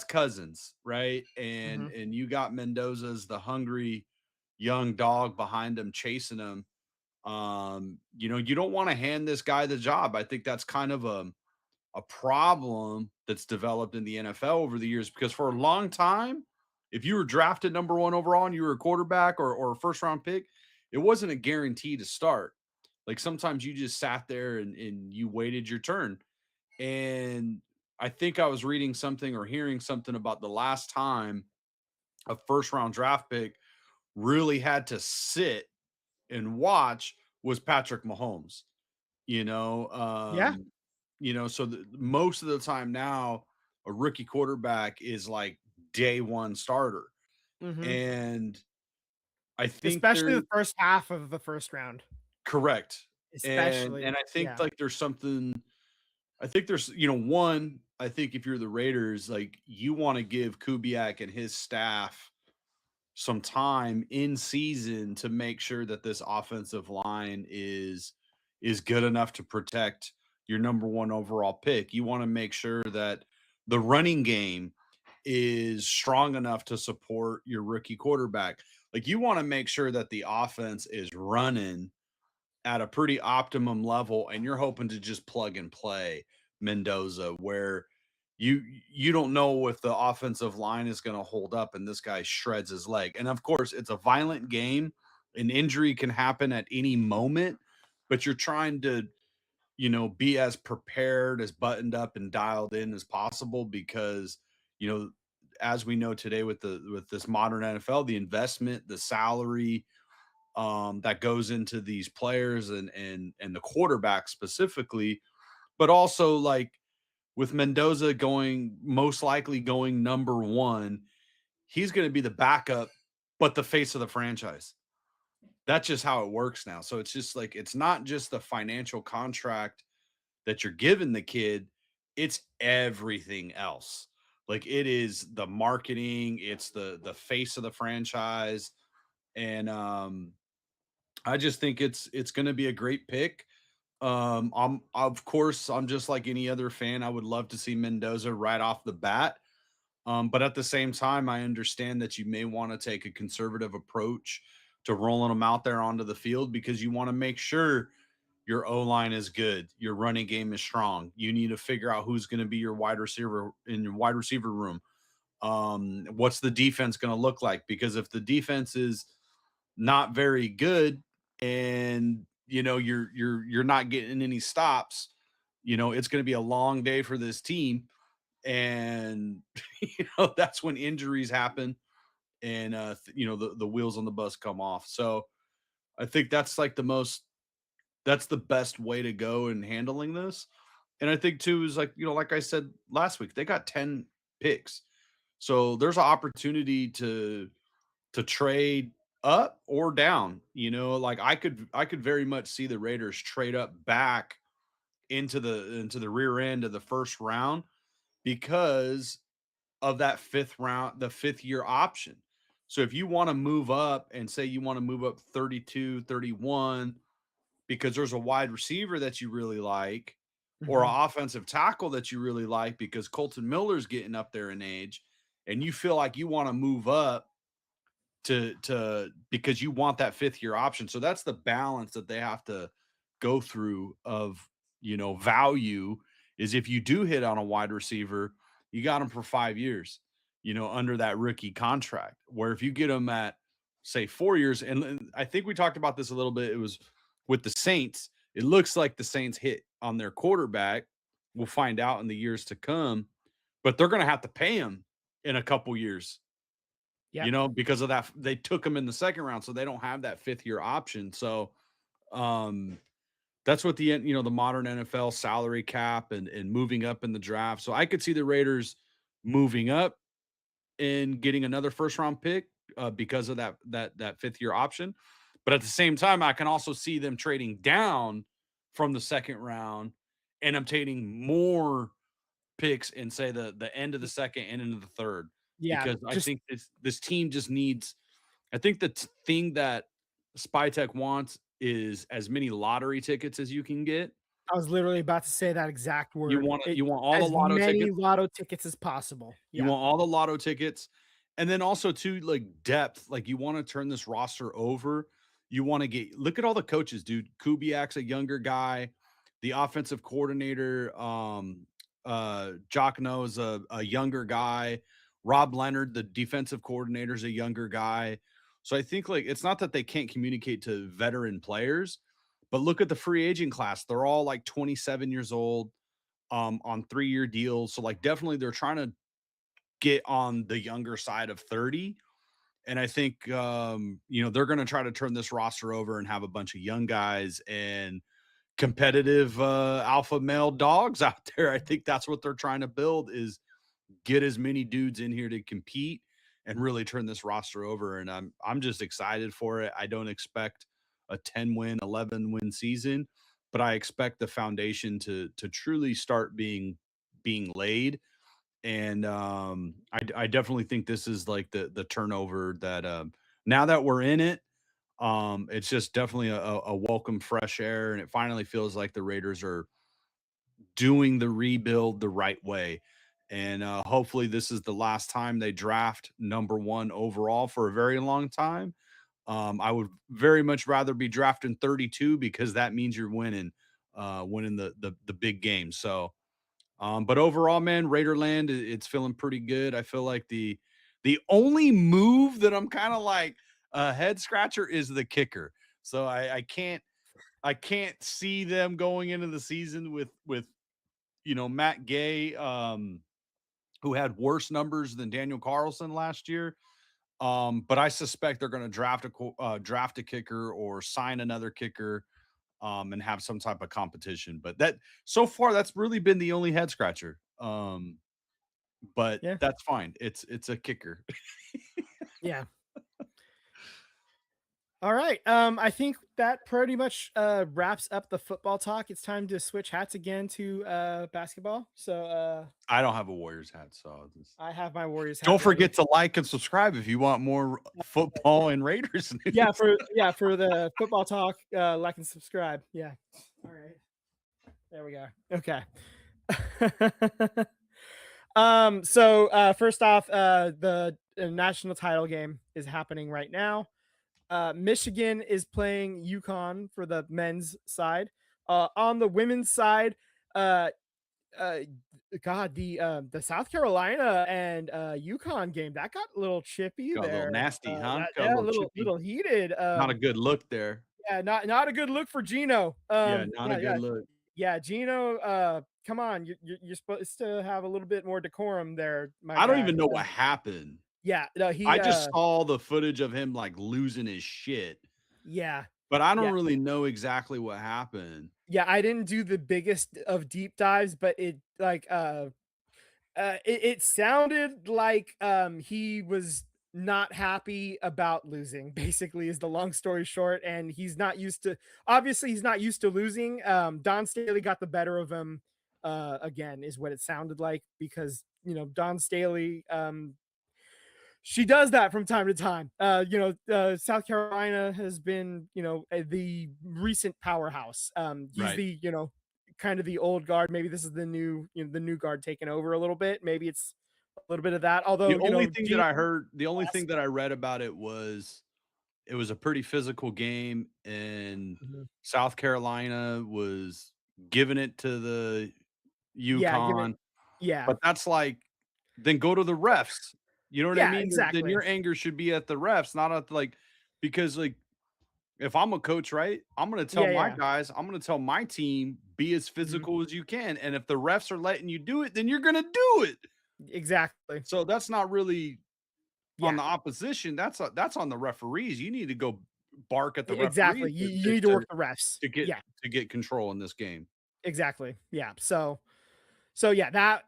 [SPEAKER 2] Cousins, right? And
[SPEAKER 1] Hmm.
[SPEAKER 2] and you got Mendoza's the hungry young dog behind him chasing him. You don't want to hand this guy the job. I think that's kind of a problem that's developed in the NFL over the years, because for a long time, if you were drafted number one overall and you were a quarterback or a first round pick, it wasn't a guarantee to start. Like sometimes you just sat there and you waited your turn. And I think I was reading something or hearing something about the last time a first round draft pick really had to sit and watch was Patrick Mahomes. You know,
[SPEAKER 1] Yeah.
[SPEAKER 2] um, so most of the time now, a rookie quarterback is like day one starter,
[SPEAKER 1] Hmm.
[SPEAKER 2] and I think
[SPEAKER 1] Especially
[SPEAKER 2] they're
[SPEAKER 1] the first half of the first round.
[SPEAKER 2] correct.
[SPEAKER 1] especially.
[SPEAKER 2] And I think
[SPEAKER 1] Yeah.
[SPEAKER 2] like there's something I think there's, one, I think if you're the Raiders, like you want to give Kubiak and his staff some time in season to make sure that this offensive line is good enough to protect your number one overall pick. You want to make sure that the running game is strong enough to support your rookie quarterback. Like you want to make sure that the offense is running at a pretty optimum level and you're hoping to just plug and play Mendoza where you don't know if the offensive line is going to hold up and this guy shreds his leg. And of course, it's a violent game. An injury can happen at any moment, but you're trying to, be as prepared, as buttoned up and dialed in as possible because, you know, as we know today with this modern NFL, the investment, the salary, that goes into these players and the quarterback specifically, but also like with Mendoza going most likely going number one, he's going to be the backup, but the face of the franchise. That's just how it works now. So it's just like it's not just the financial contract that you're giving the kid, it's everything else. Like it is the marketing, it's the face of the franchise. And I just think it's going to be a great pick. I'm of course I'm just like any other fan. I would love to see Mendoza right off the bat. But at the same time, I understand that you may want to take a conservative approach to rolling them out there onto the field because you want to make sure your O line is good, your running game is strong. You need to figure out who's going to be your wide receiver in your wide receiver room. What's the defense going to look like? Because if the defense is not very good and you're not getting any stops, it's going to be a long day for this team and that's when injuries happen and the wheels on the bus come off. So I think that's the best way to go in handling this. And I think too is like like I said last week, they got 10 picks, so there's an opportunity to trade up or down. Like I could very much see the Raiders trade up back into the rear end of the first round because of that fifth round, the fifth year option. So if you want to move up and say you want to move up 32, 31 because there's a wide receiver that you really like or
[SPEAKER 1] Mhm.
[SPEAKER 2] an offensive tackle that you really like because Colton Miller's getting up there in age and you feel like you want to move up to because you want that fifth year option. So that's the balance that they have to go through of, value is if you do hit on a wide receiver, you got him for 5 years, under that rookie contract. Where if you get him at say 4 years and I think we talked about this a little bit, it was with the Saints. It looks like the Saints hit on their quarterback. We'll find out in the years to come, but they're going to have to pay him in a couple years
[SPEAKER 1] Yep.
[SPEAKER 2] because of that. They took him in the second round, so they don't have that fifth year option. So, um, that's what the modern NFL salary cap and moving up in the draft. So I could see the Raiders moving up and getting another first round pick because of that fifth year option. But at the same time, I can also see them trading down from the second round and obtaining more picks in say the end of the second and into the third
[SPEAKER 1] Yeah,
[SPEAKER 2] because I
[SPEAKER 1] just
[SPEAKER 2] think this team just needs. I think the thing that Spytech wants is as many lottery tickets as you can get.
[SPEAKER 1] I was literally about to say that exact
[SPEAKER 2] You
[SPEAKER 1] word.
[SPEAKER 2] want you want all the
[SPEAKER 1] As
[SPEAKER 2] lotto
[SPEAKER 1] many
[SPEAKER 2] tickets.
[SPEAKER 1] lotto tickets as possible.
[SPEAKER 2] You
[SPEAKER 1] Yeah.
[SPEAKER 2] want all the lotto tickets, and then also too, like depth. Like you want to turn this roster over. You want to look at all the coaches, dude. Kubiak's a younger guy. The offensive coordinator, Jockno is a younger guy. Rob Leonard, the defensive coordinator, is a younger guy. So I think like it's not that they can't communicate to veteran players, but look at the free agent class. They're all like 27 years old, on 3-year deals. So like definitely they're trying to get on the younger side of 30. And I think, they're going to try to turn this roster over and have a bunch of young guys and competitive alpha male dogs out there. I think that's what they're trying to build is get as many dudes in here to compete and really turn this roster over. And I'm just excited for it. I don't expect a 10-win, 11-win season, but I expect the foundation to truly start being laid. And I definitely think this is like the turnover that now that we're in it, it's just definitely a welcome fresh air, and it finally feels like the Raiders are doing the rebuild the right way. And hopefully, this is the last time they draft number one overall for a very long time. I would very much rather be drafting 32 because that means you're winning the big game. So, but overall, man, Raiderland, it's feeling pretty good. I feel like the only move that I'm kind of like a head scratcher is the kicker. So I can't see them going into the season with Matt Gay, who had worse numbers than Daniel Carlson last year. But I suspect they're going to draft a kicker or sign another kicker, and have some type of competition. But that so far, that's really been the only head scratcher. But
[SPEAKER 1] Yeah.
[SPEAKER 2] that's fine. It's a kicker.
[SPEAKER 1] Yeah. All right. I think that pretty much wraps up the football talk. It's time to switch hats again to basketball. So
[SPEAKER 2] I don't have a Warriors hat, so
[SPEAKER 1] I have my Warriors hat
[SPEAKER 2] don't
[SPEAKER 1] ready.
[SPEAKER 2] forget to like and subscribe if you want more football and Raiders
[SPEAKER 1] Yeah,
[SPEAKER 2] news.
[SPEAKER 1] for the football talk, like and subscribe. Yeah. All right. There we go. Okay. So first off, the national title game is happening right now. Michigan is playing UConn for the men's side. On the women's side, uh, uh, God, the South Carolina and UConn game that got a little chippy
[SPEAKER 2] Got a little
[SPEAKER 1] there.
[SPEAKER 2] nasty, huh?
[SPEAKER 1] That
[SPEAKER 2] Got a
[SPEAKER 1] yeah, a
[SPEAKER 2] little
[SPEAKER 1] little
[SPEAKER 2] chippy.
[SPEAKER 1] heated.
[SPEAKER 2] Not a good look there.
[SPEAKER 1] Yeah, not a good look for Gino.
[SPEAKER 2] Yeah, not a good
[SPEAKER 1] Yeah,
[SPEAKER 2] look.
[SPEAKER 1] yeah, Gino. Come on, you're supposed to have a little bit more decorum there, my
[SPEAKER 2] I don't
[SPEAKER 1] guy.
[SPEAKER 2] even know what happened.
[SPEAKER 1] Yeah, no, he.
[SPEAKER 2] I just saw the footage of him, like, losing his shit,
[SPEAKER 1] Yeah,
[SPEAKER 2] but I don't
[SPEAKER 1] yeah.
[SPEAKER 2] really know exactly what happened.
[SPEAKER 1] Yeah, I didn't do the biggest of deep dives, but it like it sounded like he was not happy about losing, basically is the long story short. And he's not used to obviously he's not used to losing. Don Staley got the better of him again, is what it sounded like, because Don Staley she does that from time to time. South Carolina has been, the recent powerhouse. He's
[SPEAKER 2] Right.
[SPEAKER 1] the, kind of the old guard. Maybe this is the new, the new guard taking over a little bit. Maybe it's a little bit of that.
[SPEAKER 2] The
[SPEAKER 1] Although,
[SPEAKER 2] only thing that
[SPEAKER 1] Gino,
[SPEAKER 2] I heard the only thing that I read about it was a pretty physical game, and
[SPEAKER 1] Mhm.
[SPEAKER 2] South Carolina was giving it to the
[SPEAKER 1] Yeah, give it.
[SPEAKER 2] UConn,
[SPEAKER 1] Yeah,
[SPEAKER 2] but that's like, then go to the refs. You know what I
[SPEAKER 1] yeah,
[SPEAKER 2] mean? Then
[SPEAKER 1] exactly.
[SPEAKER 2] your anger should be at the refs, not at, like, because, like, if I'm a coach, right, I'm gonna tell
[SPEAKER 1] Yeah,
[SPEAKER 2] my
[SPEAKER 1] yeah,
[SPEAKER 2] guys, I'm gonna tell my team, be as
[SPEAKER 1] mhm,
[SPEAKER 2] physical as you can, and if the refs are letting you do it, then you're gonna do it.
[SPEAKER 1] exactly.
[SPEAKER 2] So that's not really on
[SPEAKER 1] Yeah,
[SPEAKER 2] the opposition, that's on the referees. You need to go bark at the referees
[SPEAKER 1] exactly. You,
[SPEAKER 2] to
[SPEAKER 1] you
[SPEAKER 2] to
[SPEAKER 1] need to
[SPEAKER 2] to
[SPEAKER 1] work the refs.
[SPEAKER 2] to get
[SPEAKER 1] Yeah,
[SPEAKER 2] to get control in this game.
[SPEAKER 1] exactly. Yeah. So yeah, that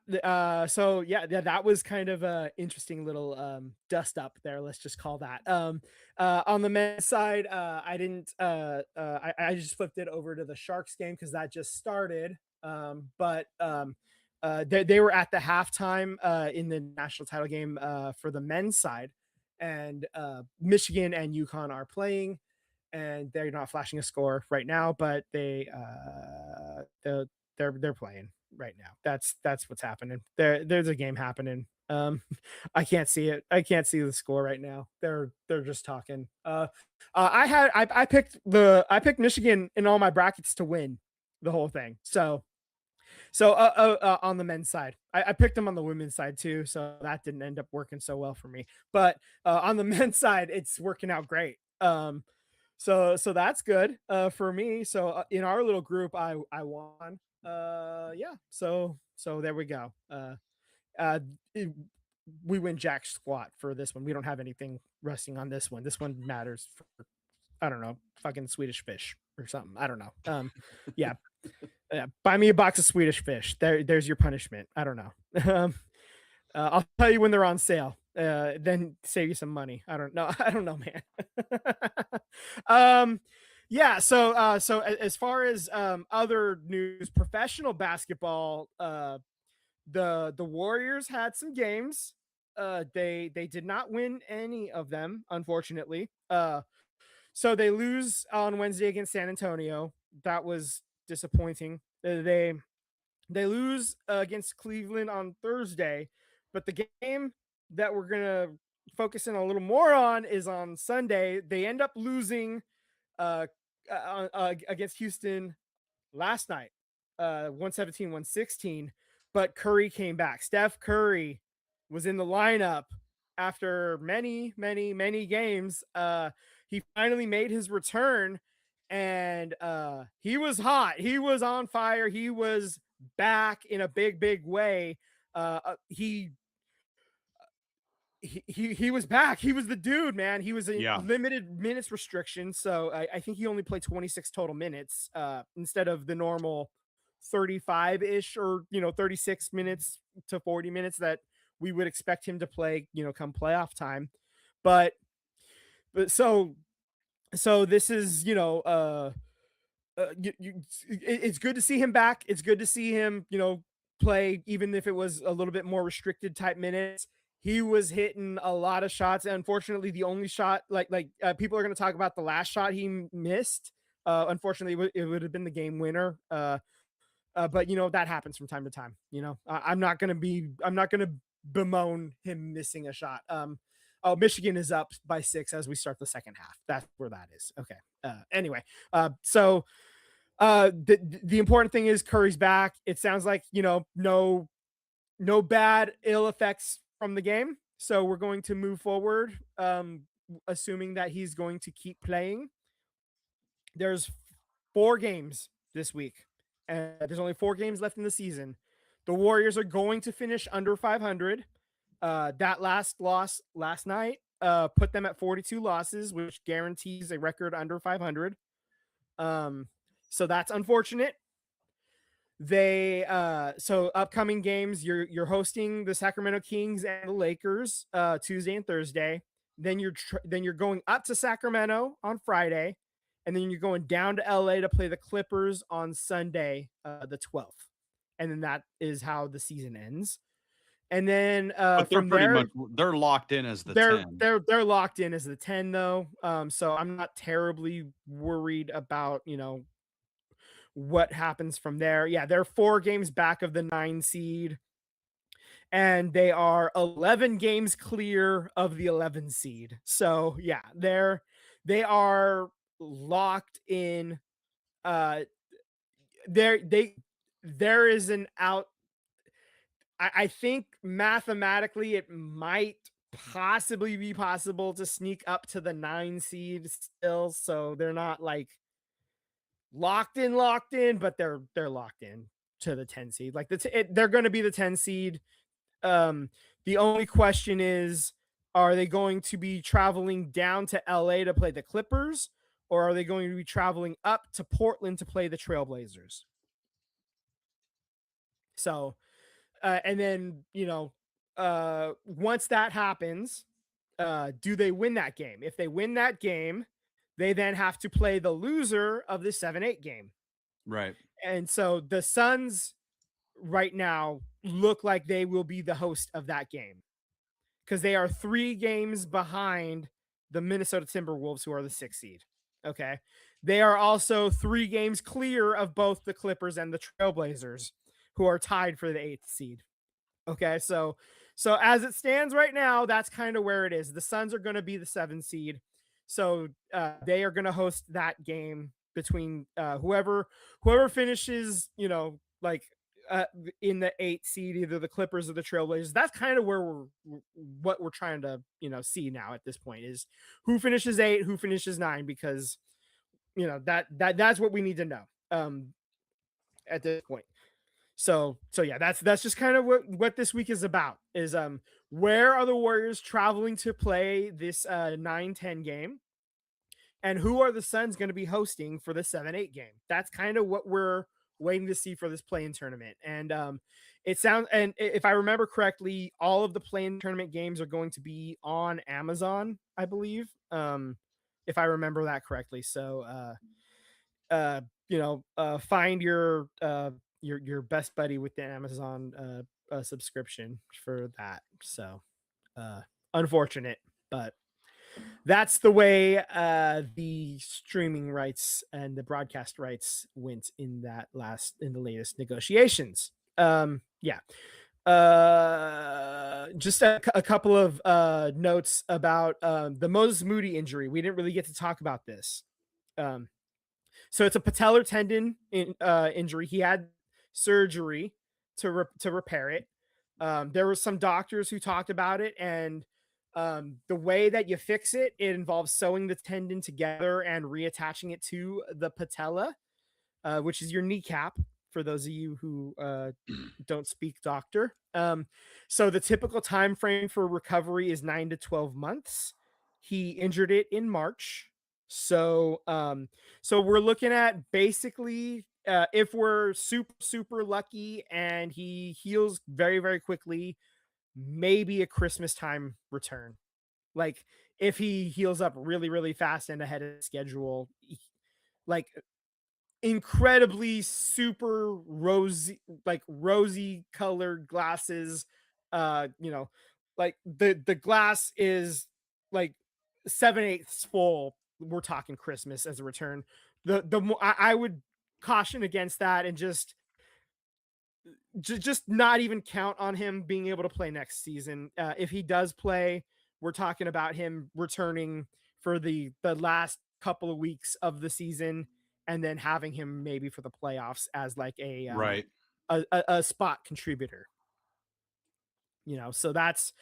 [SPEAKER 1] was kind of a interesting little dust up there. Let's just call that. On the men's side, I didn't. I just flipped it over to the Sharks game because that just started. They were at the halftime in the national title game for the men's side, and Michigan and UConn are playing, and they're not flashing a score right now, but they're playing right now. That's what's happening. There's a game happening. I can't see it. I can't see the score right now. They're just talking. I picked Michigan in all my brackets to win the whole thing. So on the men's side, I picked them on the women's side too. So that didn't end up working so well for me. But on the men's side, it's working out great. So that's good for me. So in our little group, I won. Yeah. So there we go. Uh, it- we win jack squat for this one. We don't have anything resting on this one. This one matters for, I don't know, fucking Swedish fish or something. I don't know. Yeah. Buy me a box of Swedish fish. There's your punishment. I don't know. I'll tell you when they're on sale. Then save you some money. I don't know. I don't know, man. um, Yeah, so as far as other news, professional basketball, the Warriors had some games. They did not win any of them, unfortunately. So they lose on Wednesday against San Antonio. That was disappointing. They lose against Cleveland on Thursday, but the game that we're gonna focus in a little more on is on Sunday. They end up losing uh, against Houston last night, 117, 116. But Curry came back. Steph Curry was in the lineup after many, many, many games. He finally made his return, and he was hot. He was on fire. He was back in a big, big way. He he was back. He was the dude, man. He was a
[SPEAKER 2] Yeah.
[SPEAKER 1] limited minutes restriction, so I think he only played 26 total minutes instead of the normal 35 ish or 36 minutes to 40 minutes that we would expect him to play come playoff time. But but so this is it's good to see him back. It's good to see him, play, even if it was a little bit more restricted type minutes. He was hitting a lot of shots. Unfortunately, the only shot, people are going to talk about the last shot he missed. Unfortunately, it would have been the game winner. But that happens from time to time. I'm not going to bemoan him missing a shot. Oh, Michigan is up by 6 as we start the second half. That's where that is. Okay. Anyway, so the important thing is Curry's back. It sounds like no bad ill effects from the game. So we're going to move forward, assuming that he's going to keep playing. There's 4 games this week, and there's only 4 games left in the season. The Warriors are going to finish under 500. That last loss last night put them at 42 losses, which guarantees a record under 500. So that's unfortunate. So upcoming games, you're hosting the Sacramento Kings and the Lakers Tuesday and Thursday. Then you're going up to Sacramento on Friday, and then you're going down to LA to play the Clippers on Sunday, the 12th. And then that is how the season ends. And then
[SPEAKER 2] But they're
[SPEAKER 1] from
[SPEAKER 2] pretty
[SPEAKER 1] there,
[SPEAKER 2] much they're locked in as the
[SPEAKER 1] they're
[SPEAKER 2] 10.
[SPEAKER 1] they're locked in as the 10 though. So I'm not terribly worried about what happens from there. Yeah, they're 4 games back of the 9 seed, and they are 11 games clear of the 11 seed. So yeah, they are locked in. Uh, there is an out. I think mathematically it might possibly be possible to sneak up to the 9 seed still. So they're not like locked in, but they're locked in to the 10 seed. Like they're going to be the 10 seed. The only question is, are they going to be traveling down to LA to play the Clippers, or are they going to be traveling up to Portland to play the Trailblazers? So, and then, once that happens, do they win that game? If they win that game, they then have to play the loser of the 7-8 game.
[SPEAKER 2] Right.
[SPEAKER 1] And so the Suns right now look like they will be the host of that game because they are 3 games behind the Minnesota Timberwolves, who are the 6th seed. Okay. They are also 3 games clear of both the Clippers and the Trailblazers, who are tied for the 8th seed. Okay. So as it stands right now, that's kind of where it is. The Suns are going to be the 7th seed. So they are going to host that game between whoever finishes, in the 8th seed, either the Clippers or the Trailblazers. That's kind of what we're trying to, see now at this point is who finishes 8, who finishes 9, because that's what we need to know at this point. So yeah, that's just kind of what this week is about is where are the Warriors traveling to play this 9-10 game, and who are the Suns going to be hosting for the 7-8 game? That's kind of what we're waiting to see for this play-in tournament. And and if I remember correctly, all of the play-in tournament games are going to be on Amazon, I believe. If I remember that correctly. So find your best buddy with the Amazon subscription for that. So uh unfortunate, but that's the way the streaming rights and the broadcast rights went in the latest negotiations. Yeah. Just a couple of notes about the Moses Moody injury. We didn't really get to talk about this. Um, so it's a patellar tendon injury. He had surgery to repair it. There were some doctors who talked about it, and the way that you fix it, it involves sewing the tendon together and reattaching it to the patella, which is your kneecap. For those of you who don't speak doctor, so the typical time frame for recovery is 9 to 12 months. He injured it in March, so so we're looking at basically, if we're super lucky and he heals very quickly, maybe a Christmas time return. Like if he heals up really fast and ahead of schedule, like incredibly super rosy, like rosy colored glasses. Like the glass is like 7/8 full. We're talking Christmas as a return. The more I would caution against that, and just not even count on him being able to play next season. If he does play, we're talking about him returning for the last couple of weeks of the season, and then having him maybe for the playoffs as like
[SPEAKER 2] Right.
[SPEAKER 1] a spot contributor. So that's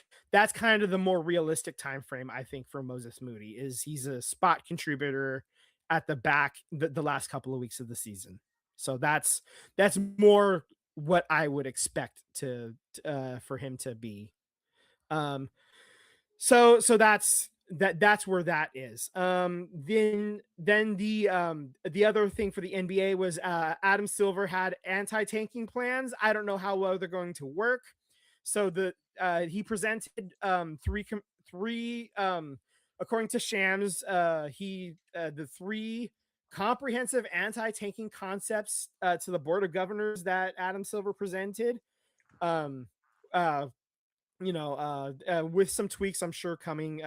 [SPEAKER 1] kind of the more realistic time frame, I think, for Moses Moody. Is he's a spot contributor at the back the last couple of weeks of the season. So that's more what I would expect to for him to be. Um, so that's where that is. Then the other thing for the NBA was Adam Silver had anti-tanking plans. I don't know how well they're going to work. So he presented three according to Shams, the three comprehensive anti-tanking concepts to the board of governors that Adam Silver presented. Um uh with some tweaks, I'm sure, coming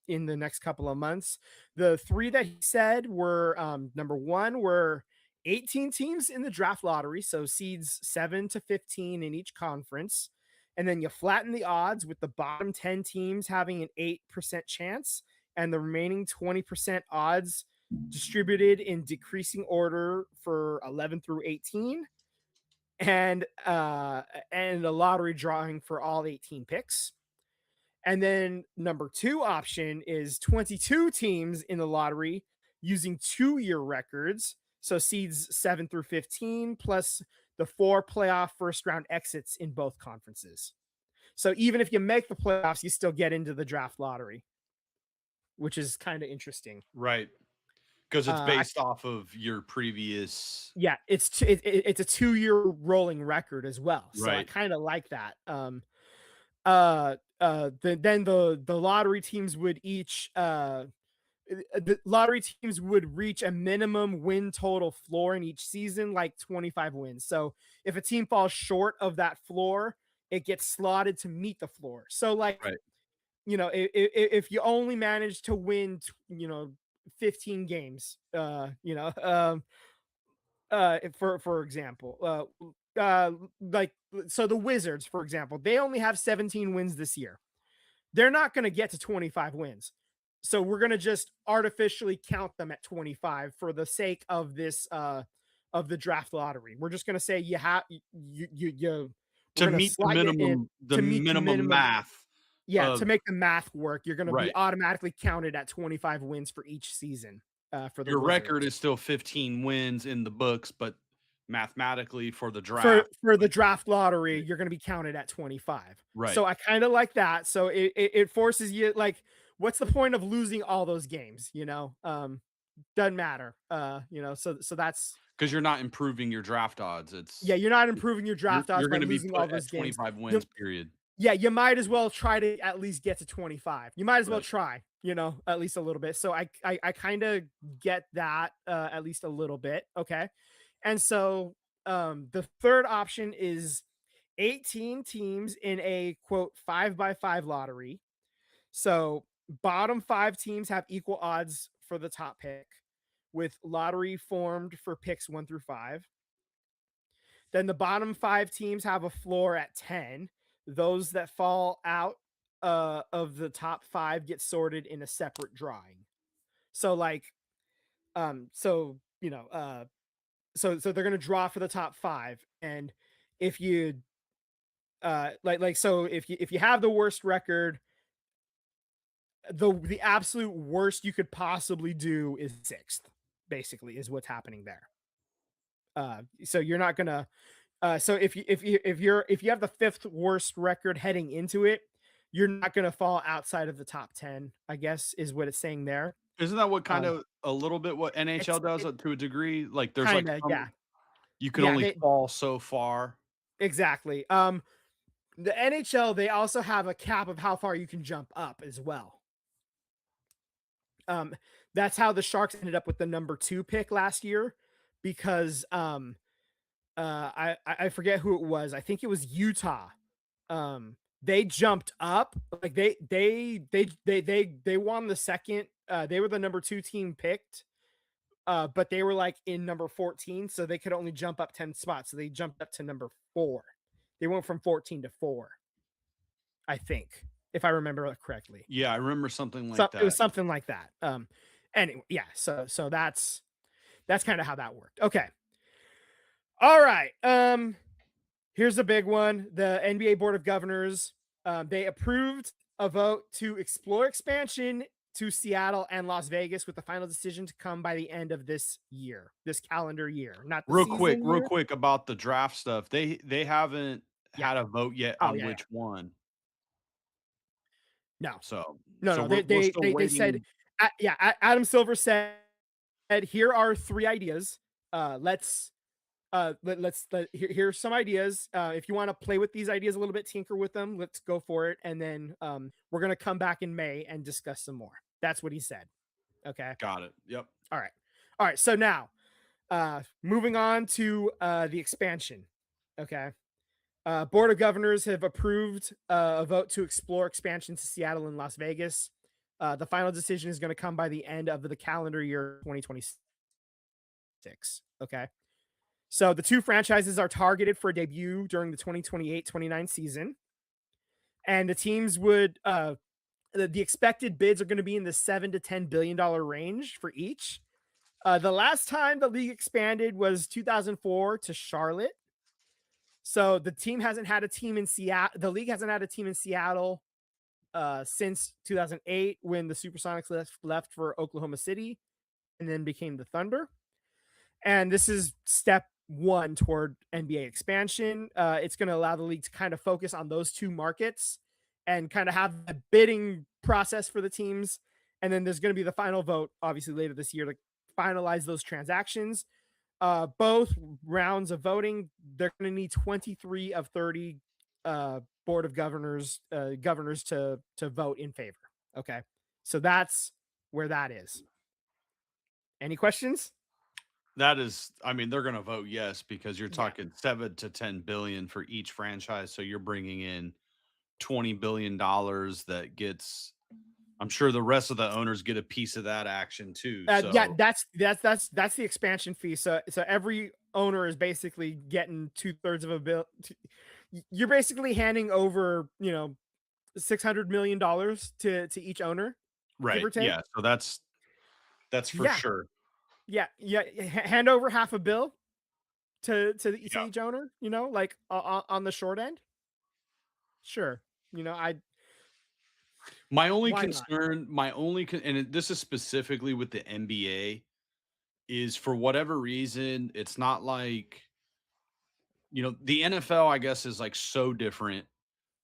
[SPEAKER 1] in the next couple of months. The three that he said were, number one, were 18 teams in the draft lottery, so seeds 7 to 15 in each conference. And then you flatten the odds with the bottom 10 teams having an 8% chance, and the remaining 20% odds distributed in decreasing order for 11 through 18, and a lottery drawing for all 18 picks. And then number two option is 22 teams in the lottery using 2-year records. So seeds 7 through 15 plus the 4 playoff first round exits in both conferences. So even if you make the playoffs, you still get into the draft lottery, which is kind of interesting.
[SPEAKER 2] Right. Because it's
[SPEAKER 1] Uh,
[SPEAKER 2] based off of your previous.
[SPEAKER 1] yeah, it's a 2-year rolling record as well. So I
[SPEAKER 2] Right.
[SPEAKER 1] kind of like that. Then the lottery teams would each the lottery teams would reach a minimum win total floor in each season, like 25 wins. So if a team falls short of that floor, it gets slotted to meet the floor. So like,
[SPEAKER 2] Right.
[SPEAKER 1] if you only manage to win 15 games, for example, like, so the Wizards, for example, they only have 17 wins this year. They're not going to get to 25 wins. So we're going to just artificially count them at 25 for the sake of this of the draft lottery. We're just going to say we're
[SPEAKER 2] To
[SPEAKER 1] going to
[SPEAKER 2] meet the
[SPEAKER 1] slot you in to meet the
[SPEAKER 2] minimum
[SPEAKER 1] minimum.
[SPEAKER 2] math
[SPEAKER 1] Yeah, to
[SPEAKER 2] of.
[SPEAKER 1] make the math work, you're going to be
[SPEAKER 2] Right.
[SPEAKER 1] automatically counted at 25 wins for each season for the
[SPEAKER 2] Your record
[SPEAKER 1] Wizards.
[SPEAKER 2] is still 15 wins in the books, but mathematically for the
[SPEAKER 1] for
[SPEAKER 2] draft,
[SPEAKER 1] for the
[SPEAKER 2] like.
[SPEAKER 1] draft lottery,
[SPEAKER 2] Right.
[SPEAKER 1] you're going to be counted at 25.
[SPEAKER 2] Right.
[SPEAKER 1] So I kind of like that. So it forces you, like, what's the point of losing all those games? Doesn't matter. So that's,
[SPEAKER 2] Because you're not improving your draft odds.
[SPEAKER 1] yeah,
[SPEAKER 2] It's
[SPEAKER 1] you're not improving your
[SPEAKER 2] you're
[SPEAKER 1] draft odds
[SPEAKER 2] you're
[SPEAKER 1] by
[SPEAKER 2] gonna be
[SPEAKER 1] losing all
[SPEAKER 2] put at
[SPEAKER 1] those games.
[SPEAKER 2] 25
[SPEAKER 1] You,
[SPEAKER 2] wins, period.
[SPEAKER 1] yeah, you might as well try to at least get to 25. You might as well
[SPEAKER 2] Right.
[SPEAKER 1] try. at least a little bit. So I kind of get that at least a little bit. Okay. And so the third option is 18 teams in a quote 5x5 lottery. So bottom five teams have equal odds for the top pick, with lottery formed for picks 1 through 5. Then the bottom five teams have a floor at 10. Those that fall out of the top five get sorted in a separate drawing. So like, so so they're gonna draw for the top five, and if you so if you have the worst record, the absolute worst you could possibly do is sixth. Basically, is what's happening there. So you're not gonna. So if you have the fifth worst record heading into it, you're not gonna fall outside of the top 10. I guess is what it's saying there.
[SPEAKER 2] Isn't that what kind
[SPEAKER 1] Um,
[SPEAKER 2] of a little bit what NHL
[SPEAKER 1] it's
[SPEAKER 2] does
[SPEAKER 1] it
[SPEAKER 2] to a degree? Like there's like
[SPEAKER 1] kind of yeah
[SPEAKER 2] some you can
[SPEAKER 1] yeah
[SPEAKER 2] only
[SPEAKER 1] they
[SPEAKER 2] fall so far.
[SPEAKER 1] exactly. The NHL, they also have a cap of how far you can jump up as well. Um, that's how the Sharks ended up with the number 2 pick last year, because I forget who it was. I think it was Utah. They jumped up, like they won the second. They were the number 2 team picked, but they were like in number 14, so they could only jump up 10 spots. So they jumped up to number 4. They went from 14 to 4, I think, if I remember correctly.
[SPEAKER 2] Yeah, I remember something
[SPEAKER 1] So
[SPEAKER 2] like
[SPEAKER 1] it was
[SPEAKER 2] that.
[SPEAKER 1] something like that. Anyway, yeah. So that's kind of how that worked. Okay. All right. Here's a big one. The NBA Board of Governors, they approved a vote to explore expansion to Seattle and Las Vegas, with the final decision to come by the end of this year, this calendar year, not the season
[SPEAKER 2] Real
[SPEAKER 1] year.
[SPEAKER 2] quick about the draft stuff. They haven't
[SPEAKER 1] Yeah.
[SPEAKER 2] had a vote yet
[SPEAKER 1] Oh
[SPEAKER 2] on
[SPEAKER 1] yeah. Yeah.
[SPEAKER 2] which one.
[SPEAKER 1] No.
[SPEAKER 2] So
[SPEAKER 1] No. No.
[SPEAKER 2] we're still
[SPEAKER 1] They said,
[SPEAKER 2] waiting.
[SPEAKER 1] yeah. Adam Silver said, here are 3 ideas. Let's here's some ideas. If you want to play with these ideas a little bit, tinker with them, let's go for it. And then we're gonna come back in May and discuss some more. That's what he said. Okay.
[SPEAKER 2] Got it. Yep.
[SPEAKER 1] All right. All right. So now, moving on to the expansion. Okay. Board of Governors have approved a vote to explore expansion to Seattle and Las Vegas. The final decision is going to come by the end of the calendar year 2026. Okay. So the 2 franchises are targeted for a debut during the 2028-29 season. And the teams would the expected bids are going to be in the $7 to $10 billion range for each. The last time the league expanded was 2004 to Charlotte. So the team hasn't had a team in Seattle. The league hasn't had a team in Seattle since 2008, when the Supersonics left for Oklahoma City and then became the Thunder. And this is step 1 toward NBA expansion. It's going to allow the league to kind of focus on those 2 markets and kind of have a bidding process for the teams. And then there's going to be the final vote, obviously, later this year to finalize those transactions. Both rounds of voting, they're going to need 23 of 30 board of governors to vote in favor. Okay, so that's where that is. Any questions?
[SPEAKER 2] That is, I mean, they're going to vote yes because you're
[SPEAKER 1] Yeah.
[SPEAKER 2] talking 7 to 10 billion for each franchise. So you're bringing in $20 billion that gets. I'm sure the rest of the owners get a piece of that action too.
[SPEAKER 1] Yeah,
[SPEAKER 2] So
[SPEAKER 1] that's the expansion fee. So every owner is basically getting 2/3 of a bill. You're basically handing over, $600 million to each owner, give
[SPEAKER 2] right,
[SPEAKER 1] or take.
[SPEAKER 2] yeah. So that's for
[SPEAKER 1] Yeah,
[SPEAKER 2] sure.
[SPEAKER 1] yeah, yeah. Hand over half a bill to
[SPEAKER 2] Yeah.
[SPEAKER 1] each owner. Like on the short end. Sure. I Why not?
[SPEAKER 2] My only this is specifically with the NBA, is for whatever reason it's not like, the NFL, I guess, is like so different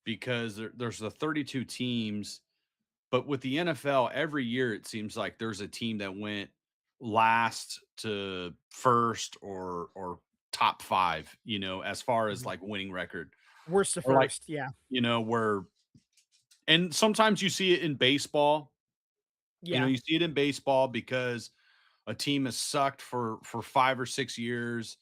[SPEAKER 2] because there's the 32 teams, but with the NFL every year it seems like there's a team that went last to first or top 5, as far as
[SPEAKER 1] Mhm.
[SPEAKER 2] like winning record,
[SPEAKER 1] Worst to
[SPEAKER 2] or like,
[SPEAKER 1] first. Yeah.
[SPEAKER 2] where, and sometimes you see it in baseball.
[SPEAKER 1] Yeah.
[SPEAKER 2] You see it in baseball because a team has sucked for 5 or 6 years,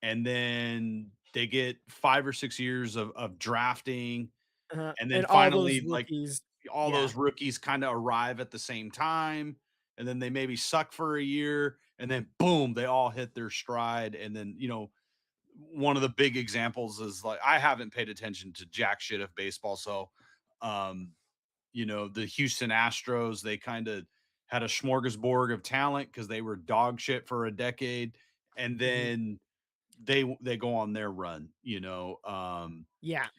[SPEAKER 2] and then they get 5 or 6 years of drafting, and then
[SPEAKER 1] And all those
[SPEAKER 2] finally, like,
[SPEAKER 1] rookies.
[SPEAKER 2] all
[SPEAKER 1] Yeah.
[SPEAKER 2] those rookies kind of arrive at the same time, and then they maybe suck for a year, and then boom, they all hit their stride. And then, one of the big examples is, like, I haven't paid attention to jack shit of baseball, so um, the Houston Astros, they kind of had a smorgasbord of talent because they were dog shit for a decade, and
[SPEAKER 1] Mhm.
[SPEAKER 2] then they go on their run.
[SPEAKER 1] Yeah.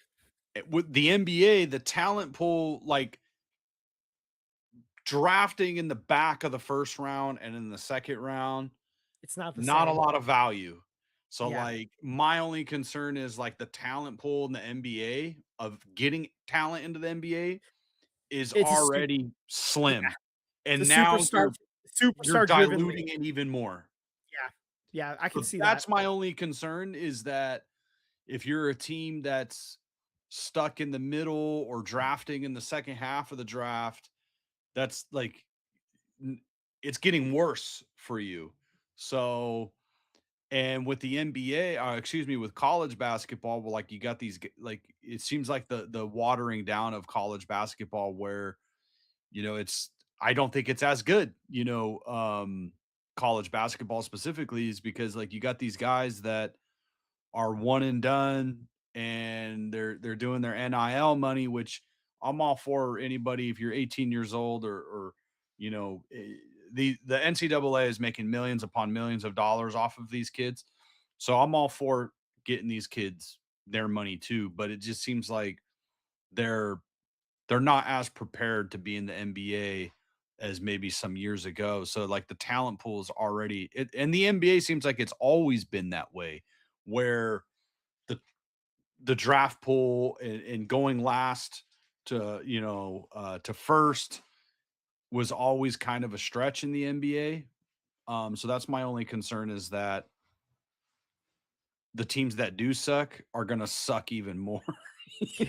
[SPEAKER 2] With the NBA, the talent pool, like, drafting in the back of the first round and in the second round,
[SPEAKER 1] It's not the
[SPEAKER 2] not a
[SPEAKER 1] same.
[SPEAKER 2] lot of value. So,
[SPEAKER 1] Yeah.
[SPEAKER 2] like, my only concern is, like, the talent pool in the NBA of getting talent into the NBA is
[SPEAKER 1] It's a super
[SPEAKER 2] already
[SPEAKER 1] yeah,
[SPEAKER 2] slim. And
[SPEAKER 1] it's a
[SPEAKER 2] now you're
[SPEAKER 1] superstar driven
[SPEAKER 2] diluting
[SPEAKER 1] league.
[SPEAKER 2] it even more.
[SPEAKER 1] Yeah. Yeah, I can
[SPEAKER 2] So
[SPEAKER 1] see that.
[SPEAKER 2] that's my only concern, is that if you're a team that's stuck in the middle or drafting in the second half of the draft, that's like n- it's getting worse for you. So, and with the NBA, excuse me, with college basketball, well, like, you got these, like, it seems like the watering down of college basketball, where it's, I don't think it's as good, college basketball specifically, is because, like, you got these guys that are one and done, and they're doing their NIL money, which I'm all for. Anybody, if you're 18 years old, or you know, the NCAA is making millions upon millions of dollars off of these kids. So I'm all for getting these kids their money too, but it just seems like they're they're not as prepared to be in the NBA as maybe some years ago. So, like, the talent pool is already and the NBA seems like it's always been that way, where the the draft pool, and going last to first, was always kind of a stretch in the NBA. So that's my only concern, is that the teams that do suck are gonna suck even more.
[SPEAKER 1] Yeah.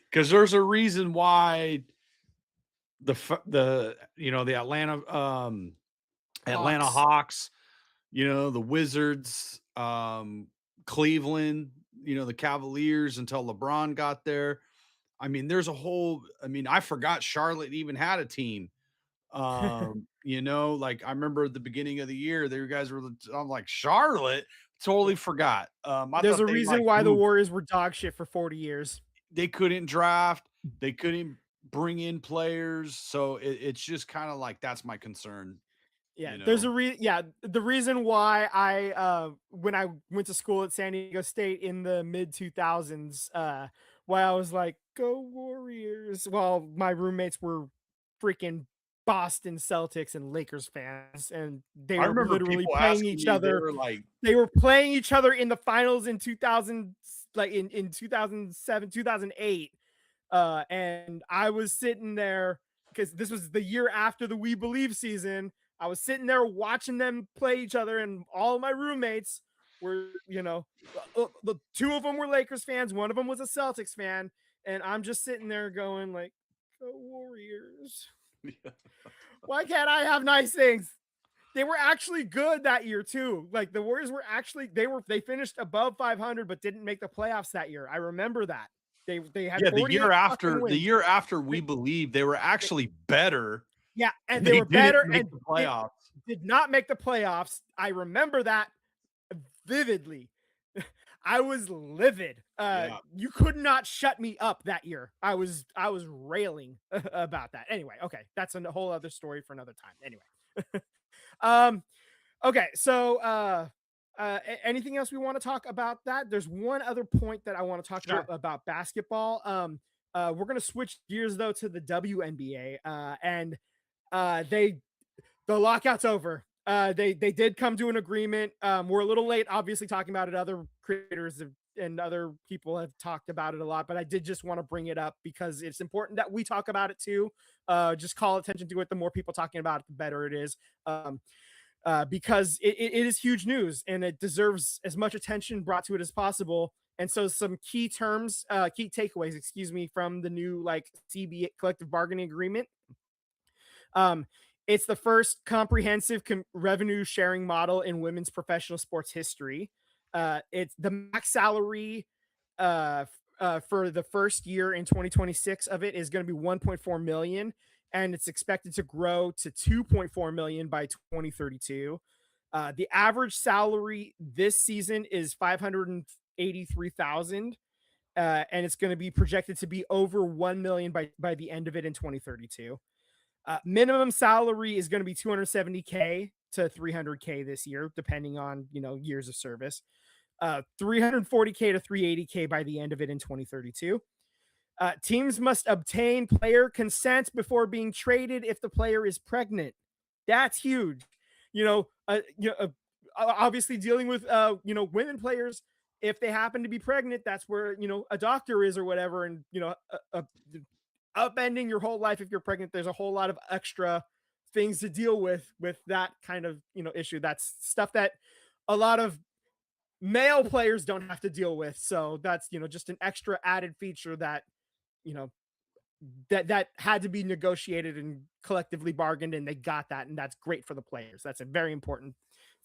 [SPEAKER 2] Because there's a reason why the Atlanta
[SPEAKER 1] Hawks.
[SPEAKER 2] Hawks, the Wizards, Cleveland, the Cavaliers, until LeBron got there. I mean, there's a whole, I mean, I forgot Charlotte even had a team. Like, I remember at the beginning of the year, there guys were, I'm like, Charlotte, totally forgot. I
[SPEAKER 1] There's
[SPEAKER 2] thought
[SPEAKER 1] a
[SPEAKER 2] they,
[SPEAKER 1] reason
[SPEAKER 2] like,
[SPEAKER 1] why the
[SPEAKER 2] moved.
[SPEAKER 1] Warriors were dog shit for 40 years.
[SPEAKER 2] They couldn't draft, they couldn't bring in players. So it's just kind of like, that's my concern,
[SPEAKER 1] Yeah,
[SPEAKER 2] you
[SPEAKER 1] there's
[SPEAKER 2] know.
[SPEAKER 1] a the reason why I when I went to school at San Diego State in the mid 2000s, why I was like, go Warriors, while my roommates were freaking Boston Celtics and Lakers fans, and they
[SPEAKER 2] I
[SPEAKER 1] were
[SPEAKER 2] remember
[SPEAKER 1] literally
[SPEAKER 2] people
[SPEAKER 1] playing
[SPEAKER 2] asking
[SPEAKER 1] each
[SPEAKER 2] me, they
[SPEAKER 1] other.
[SPEAKER 2] were like,
[SPEAKER 1] They were playing each other in the finals in 2000, like in 2007, 2008. And I was sitting there because this was the year after the We Believe season. I was sitting there watching them play each other, and all of my roommates were, the two of them were Lakers fans, one of them was a Celtics fan, and I'm just sitting there going like, "Go Warriors! Why can't I have nice things?" They were actually good that year too. Like the Warriors were actually they finished above 500 but didn't make the playoffs that year. I remember that. They had
[SPEAKER 2] yeah,
[SPEAKER 1] 48 fucking
[SPEAKER 2] the
[SPEAKER 1] wins.
[SPEAKER 2] year after We
[SPEAKER 1] They,
[SPEAKER 2] Believe, they were
[SPEAKER 1] they,
[SPEAKER 2] actually better.
[SPEAKER 1] yeah, and they
[SPEAKER 2] They
[SPEAKER 1] were
[SPEAKER 2] didn't
[SPEAKER 1] better
[SPEAKER 2] make
[SPEAKER 1] and
[SPEAKER 2] the playoffs.
[SPEAKER 1] did not make the playoffs. I remember that vividly. I was livid.
[SPEAKER 2] Yeah.
[SPEAKER 1] You could not shut me up that year. I was railing about that. Anyway, okay, that's a whole other story for another time. Anyway, um, okay, so anything else we want to talk about that? There's one other point that I want to talk
[SPEAKER 2] Sure.
[SPEAKER 1] about basketball. We're gonna switch gears though to the WNBA, and they the lockout's over. They did come to an agreement. We're a little late, obviously, talking about it. Other creators and other people have talked about it a lot, but I did just want to bring it up because it's important that we talk about it too. Just call attention to it. The more people talking about it, the better it is. Because it is huge news and it deserves as much attention brought to it as possible. And so, some key terms, key takeaways, excuse me, from the new like CBA collective bargaining agreement. It's the first comprehensive revenue sharing model in women's professional sports history. It's the max salary for the first year in 2026 of it is going to be 1.4 million, and it's expected to grow to 2.4 million by 2032. The average salary this season is 583,000, and it's going to be projected to be over 1 million by the end of it in 2032. Minimum salary is going to be 270K to 300K this year, depending on years of service. 340K to 380K by the end of it in 2032. Teams must obtain player consent before being traded if the player is pregnant. That's huge. Obviously dealing with women players, if they happen to be pregnant, that's where a doctor is or whatever, and upending your whole life if you're pregnant. There's a whole lot of extra things to deal with that kind of issue. That's stuff that a lot of male players don't have to deal with. So that's just an extra added feature that you know that had to be negotiated and collectively bargained, and they got that, and that's great for the players. That's a very important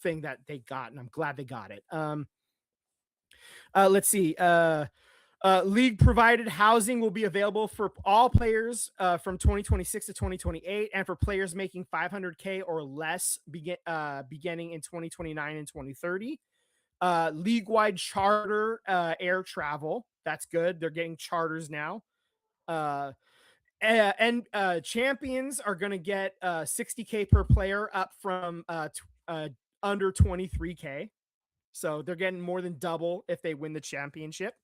[SPEAKER 1] thing that they got, and I'm glad they got it. Let's see. League provided housing will be available for all players from 2026 to 2028, and for players making 500K or less beginning in 2029 and 2030. League-wide charter air travel. That's good. They're getting charters now. And champions are going to get 60K per player, up from under 23K. So they're getting more than double if they win the championship.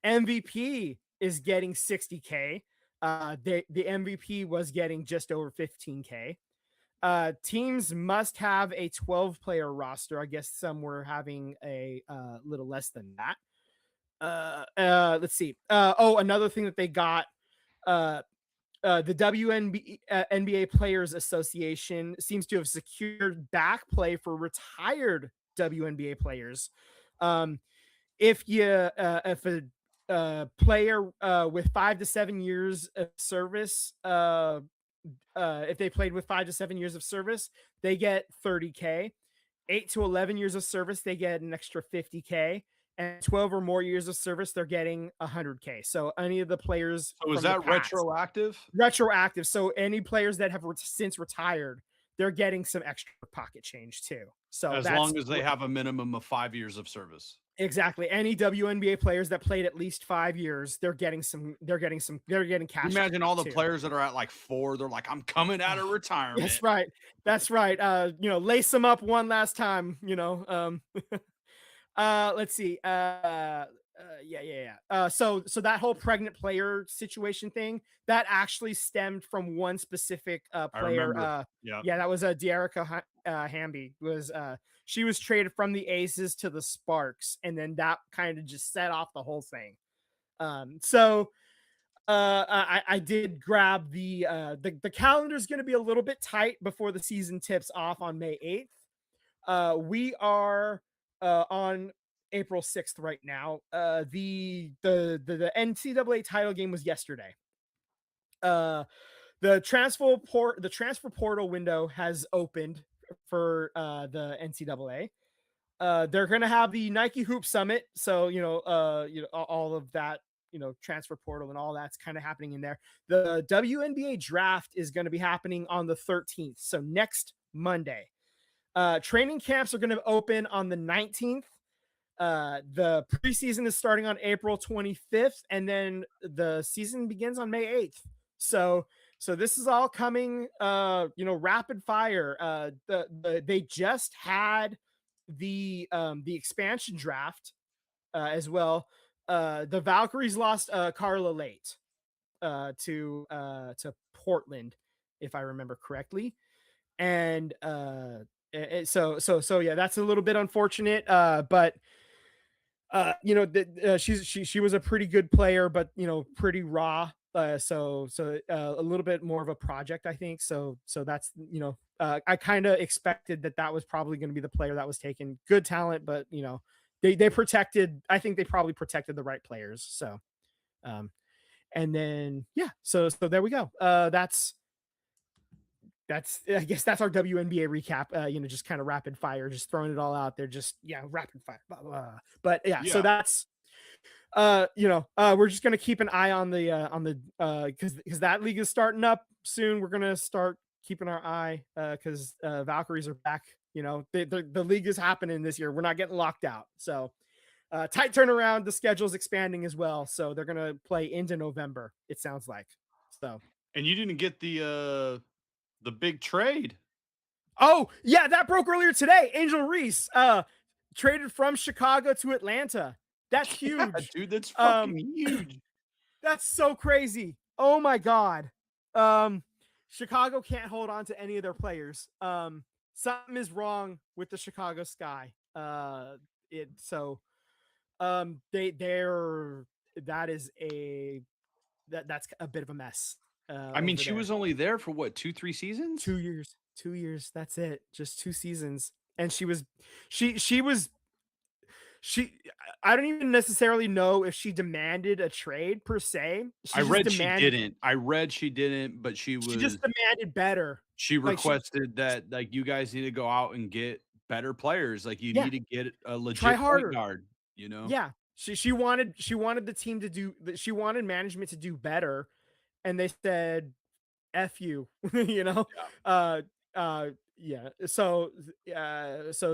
[SPEAKER 1] MVP is getting 60K. The MVP was getting just over 15K. Teams must have a 12-player roster. I guess some were having a little less than that. Let's see. Another thing that they got, the NBA Players Association seems to have secured back play for retired WNBA players. If a player with 5 to 7 years of service, if they played with 5 to 7 years of service, they get 30K. 8 to 11 years of service, they get an extra 50K. And 12 or more years of service, they're getting 100K. So any of the players.
[SPEAKER 2] So is that retroactive?
[SPEAKER 1] Retroactive. So any players that have since retired, they're getting some extra pocket change too. So
[SPEAKER 2] as long as they have a minimum of 5 years of service.
[SPEAKER 1] Exactly. Any WNBA players that played at least 5 years, they're getting cash.
[SPEAKER 2] Imagine all the players that are at like 4, they're like, I'm coming out of retirement.
[SPEAKER 1] That's right. Lace them up one last time, let's see. So that whole pregnant player situation thing, that actually stemmed from one specific player. That was Dearica Hamby. She was traded from the Aces to the Sparks, and then that kind of just set off the whole thing. I did grab the calendar is going to be a little bit tight before the season tips off on May 8th. We are on April 6th right now. The NCAA title game was yesterday. The transfer portal window has opened for the NCAA. They're going to have the Nike Hoop Summit, so all of that, transfer portal and all that's kind of happening in there. The WNBA draft is going to be happening on the 13th, so next Monday. Training camps are going to open on the 19th. The preseason is starting on April 25th, and then the season begins on May 8th. So this is all coming, rapid fire. They just had the expansion draft as well. The Valkyries lost Carla Late to Portland, if I remember correctly, and so yeah, that's a little bit unfortunate. But she was a pretty good player, but pretty raw. So a little bit more of a project, I think. So that's I kind of expected that was probably going to be the player that was taken. Good talent, but they protected. I think they probably protected the right players. So, and then so there we go. That's that's I guess that's our WNBA recap. Just kind of rapid fire, just throwing it all out there. Just yeah, rapid fire. Blah, blah, blah. But yeah, so
[SPEAKER 2] Yeah.
[SPEAKER 1] that's we're just gonna keep an eye on the because that league is starting up soon. We're gonna start keeping our eye because Valkyries are back. The league is happening this year. We're not getting locked out. So tight turnaround. The schedule's expanding as well. So they're gonna play into November. It sounds like. So
[SPEAKER 2] And you didn't get the big trade.
[SPEAKER 1] oh yeah, that broke earlier today. Angel Reese traded from Chicago to Atlanta. That's
[SPEAKER 2] Yeah,
[SPEAKER 1] huge.
[SPEAKER 2] dude, that's fucking
[SPEAKER 1] Um,
[SPEAKER 2] huge.
[SPEAKER 1] That's so crazy. Oh my god. Um, Chicago can't hold on to any of their players. Something is wrong with the Chicago Sky. It so they're that is a that's a bit of a mess
[SPEAKER 2] I mean,
[SPEAKER 1] over
[SPEAKER 2] she
[SPEAKER 1] there.
[SPEAKER 2] was only there for what, 2, 3 seasons?
[SPEAKER 1] 2 years. 2 years. That's it. Just 2 seasons. And she was she I don't even necessarily know if she demanded a trade per se.
[SPEAKER 2] I read she didn't. I read she didn't, but
[SPEAKER 1] She just demanded better.
[SPEAKER 2] she
[SPEAKER 1] Like she
[SPEAKER 2] requested that, like, you guys need to go out and get better players. Like, you
[SPEAKER 1] yeah,
[SPEAKER 2] need to get a
[SPEAKER 1] try
[SPEAKER 2] legit point
[SPEAKER 1] harder.
[SPEAKER 2] guard, you know?
[SPEAKER 1] Yeah. She wanted the team to do she wanted management to do better and they said F you, you know?
[SPEAKER 2] Yeah.
[SPEAKER 1] Uh yeah. So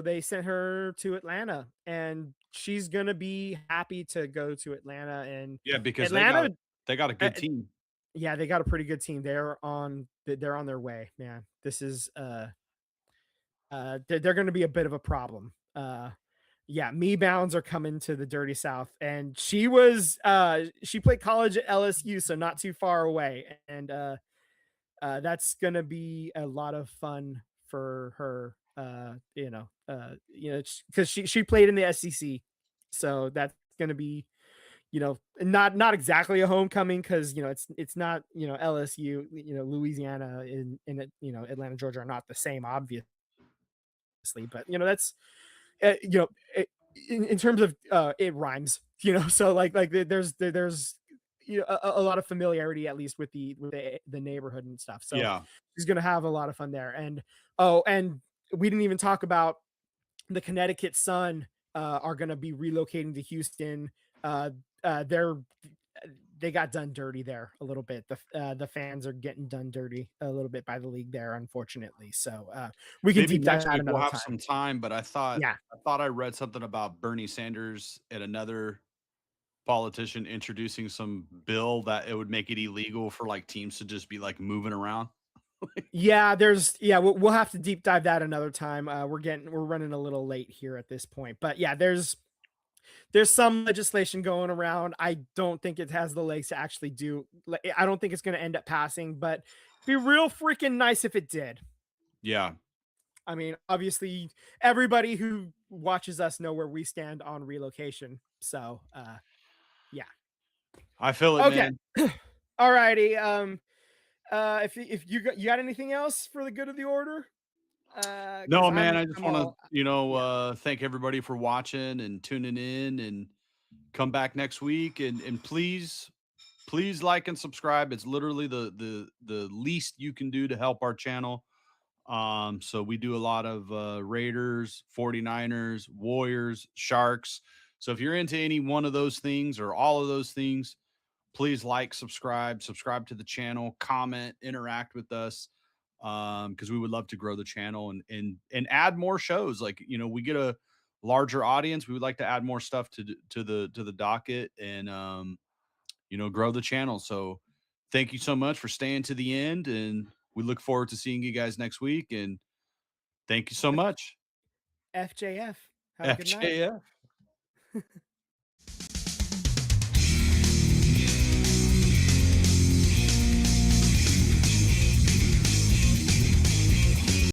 [SPEAKER 1] they sent her to Atlanta and she's going to be happy to go to Atlanta and
[SPEAKER 2] Yeah, because
[SPEAKER 1] Atlanta
[SPEAKER 2] they got a
[SPEAKER 1] uh,
[SPEAKER 2] good team.
[SPEAKER 1] yeah, they got a pretty good team. They're on their way, man. This is they're going to be a bit of a problem. Yeah, me bounds are coming to the dirty south and she played college at LSU so not too far away and that's going to be a lot of fun for her cuz she played in the SEC. So that's going to be not exactly a homecoming because it's not LSU, Louisiana Atlanta, Georgia are not the same, obviously, but that's you know in terms of it rhymes, so there's a lot of familiarity at least with the neighborhood and stuff. So
[SPEAKER 2] Yeah.
[SPEAKER 1] she's gonna have a lot of fun there. And oh, and we didn't even talk about the Connecticut Sun are going to be relocating to Houston. Uh, they got done dirty there a little bit. The fans are getting done dirty a little bit by the league there, unfortunately. So we can
[SPEAKER 2] Maybe
[SPEAKER 1] deep dive
[SPEAKER 2] next
[SPEAKER 1] that
[SPEAKER 2] week we'll
[SPEAKER 1] another
[SPEAKER 2] have
[SPEAKER 1] time.
[SPEAKER 2] some time, but
[SPEAKER 1] Yeah,
[SPEAKER 2] I thought I read something about Bernie Sanders and another politician introducing some bill that it would make it illegal for, like, teams to just be, like, moving around.
[SPEAKER 1] we'll have to deep dive that another time. We're running a little late here at this point, but yeah, there's some legislation going around. I don't think it has the legs to actually do. I don't think it's going to end up passing, but be real freaking nice if it did.
[SPEAKER 2] Yeah.
[SPEAKER 1] I mean, obviously, everybody who watches us know where we stand on relocation. So, yeah.
[SPEAKER 2] I feel it,
[SPEAKER 1] Okay.
[SPEAKER 2] man.
[SPEAKER 1] All righty. If you got anything else for the good of the order? Because
[SPEAKER 2] No, man, I just
[SPEAKER 1] I'm
[SPEAKER 2] wanna,
[SPEAKER 1] all yeah.
[SPEAKER 2] thank everybody for watching and tuning in, and come back next week, and please like and subscribe. It's literally the least you can do to help our channel. So we do a lot of Raiders, 49ers, Warriors, Sharks. So if you're into any one of those things or all of those things, please like, subscribe to the channel, comment, interact with us, because we would love to grow the channel and add more shows. Like, we get a larger audience. We would like to add more stuff to the docket, and grow the channel. So thank you so much for staying to the end, and we look forward to seeing you guys next week. And thank you so much.
[SPEAKER 1] FJF. Have a good night.
[SPEAKER 2] FJF.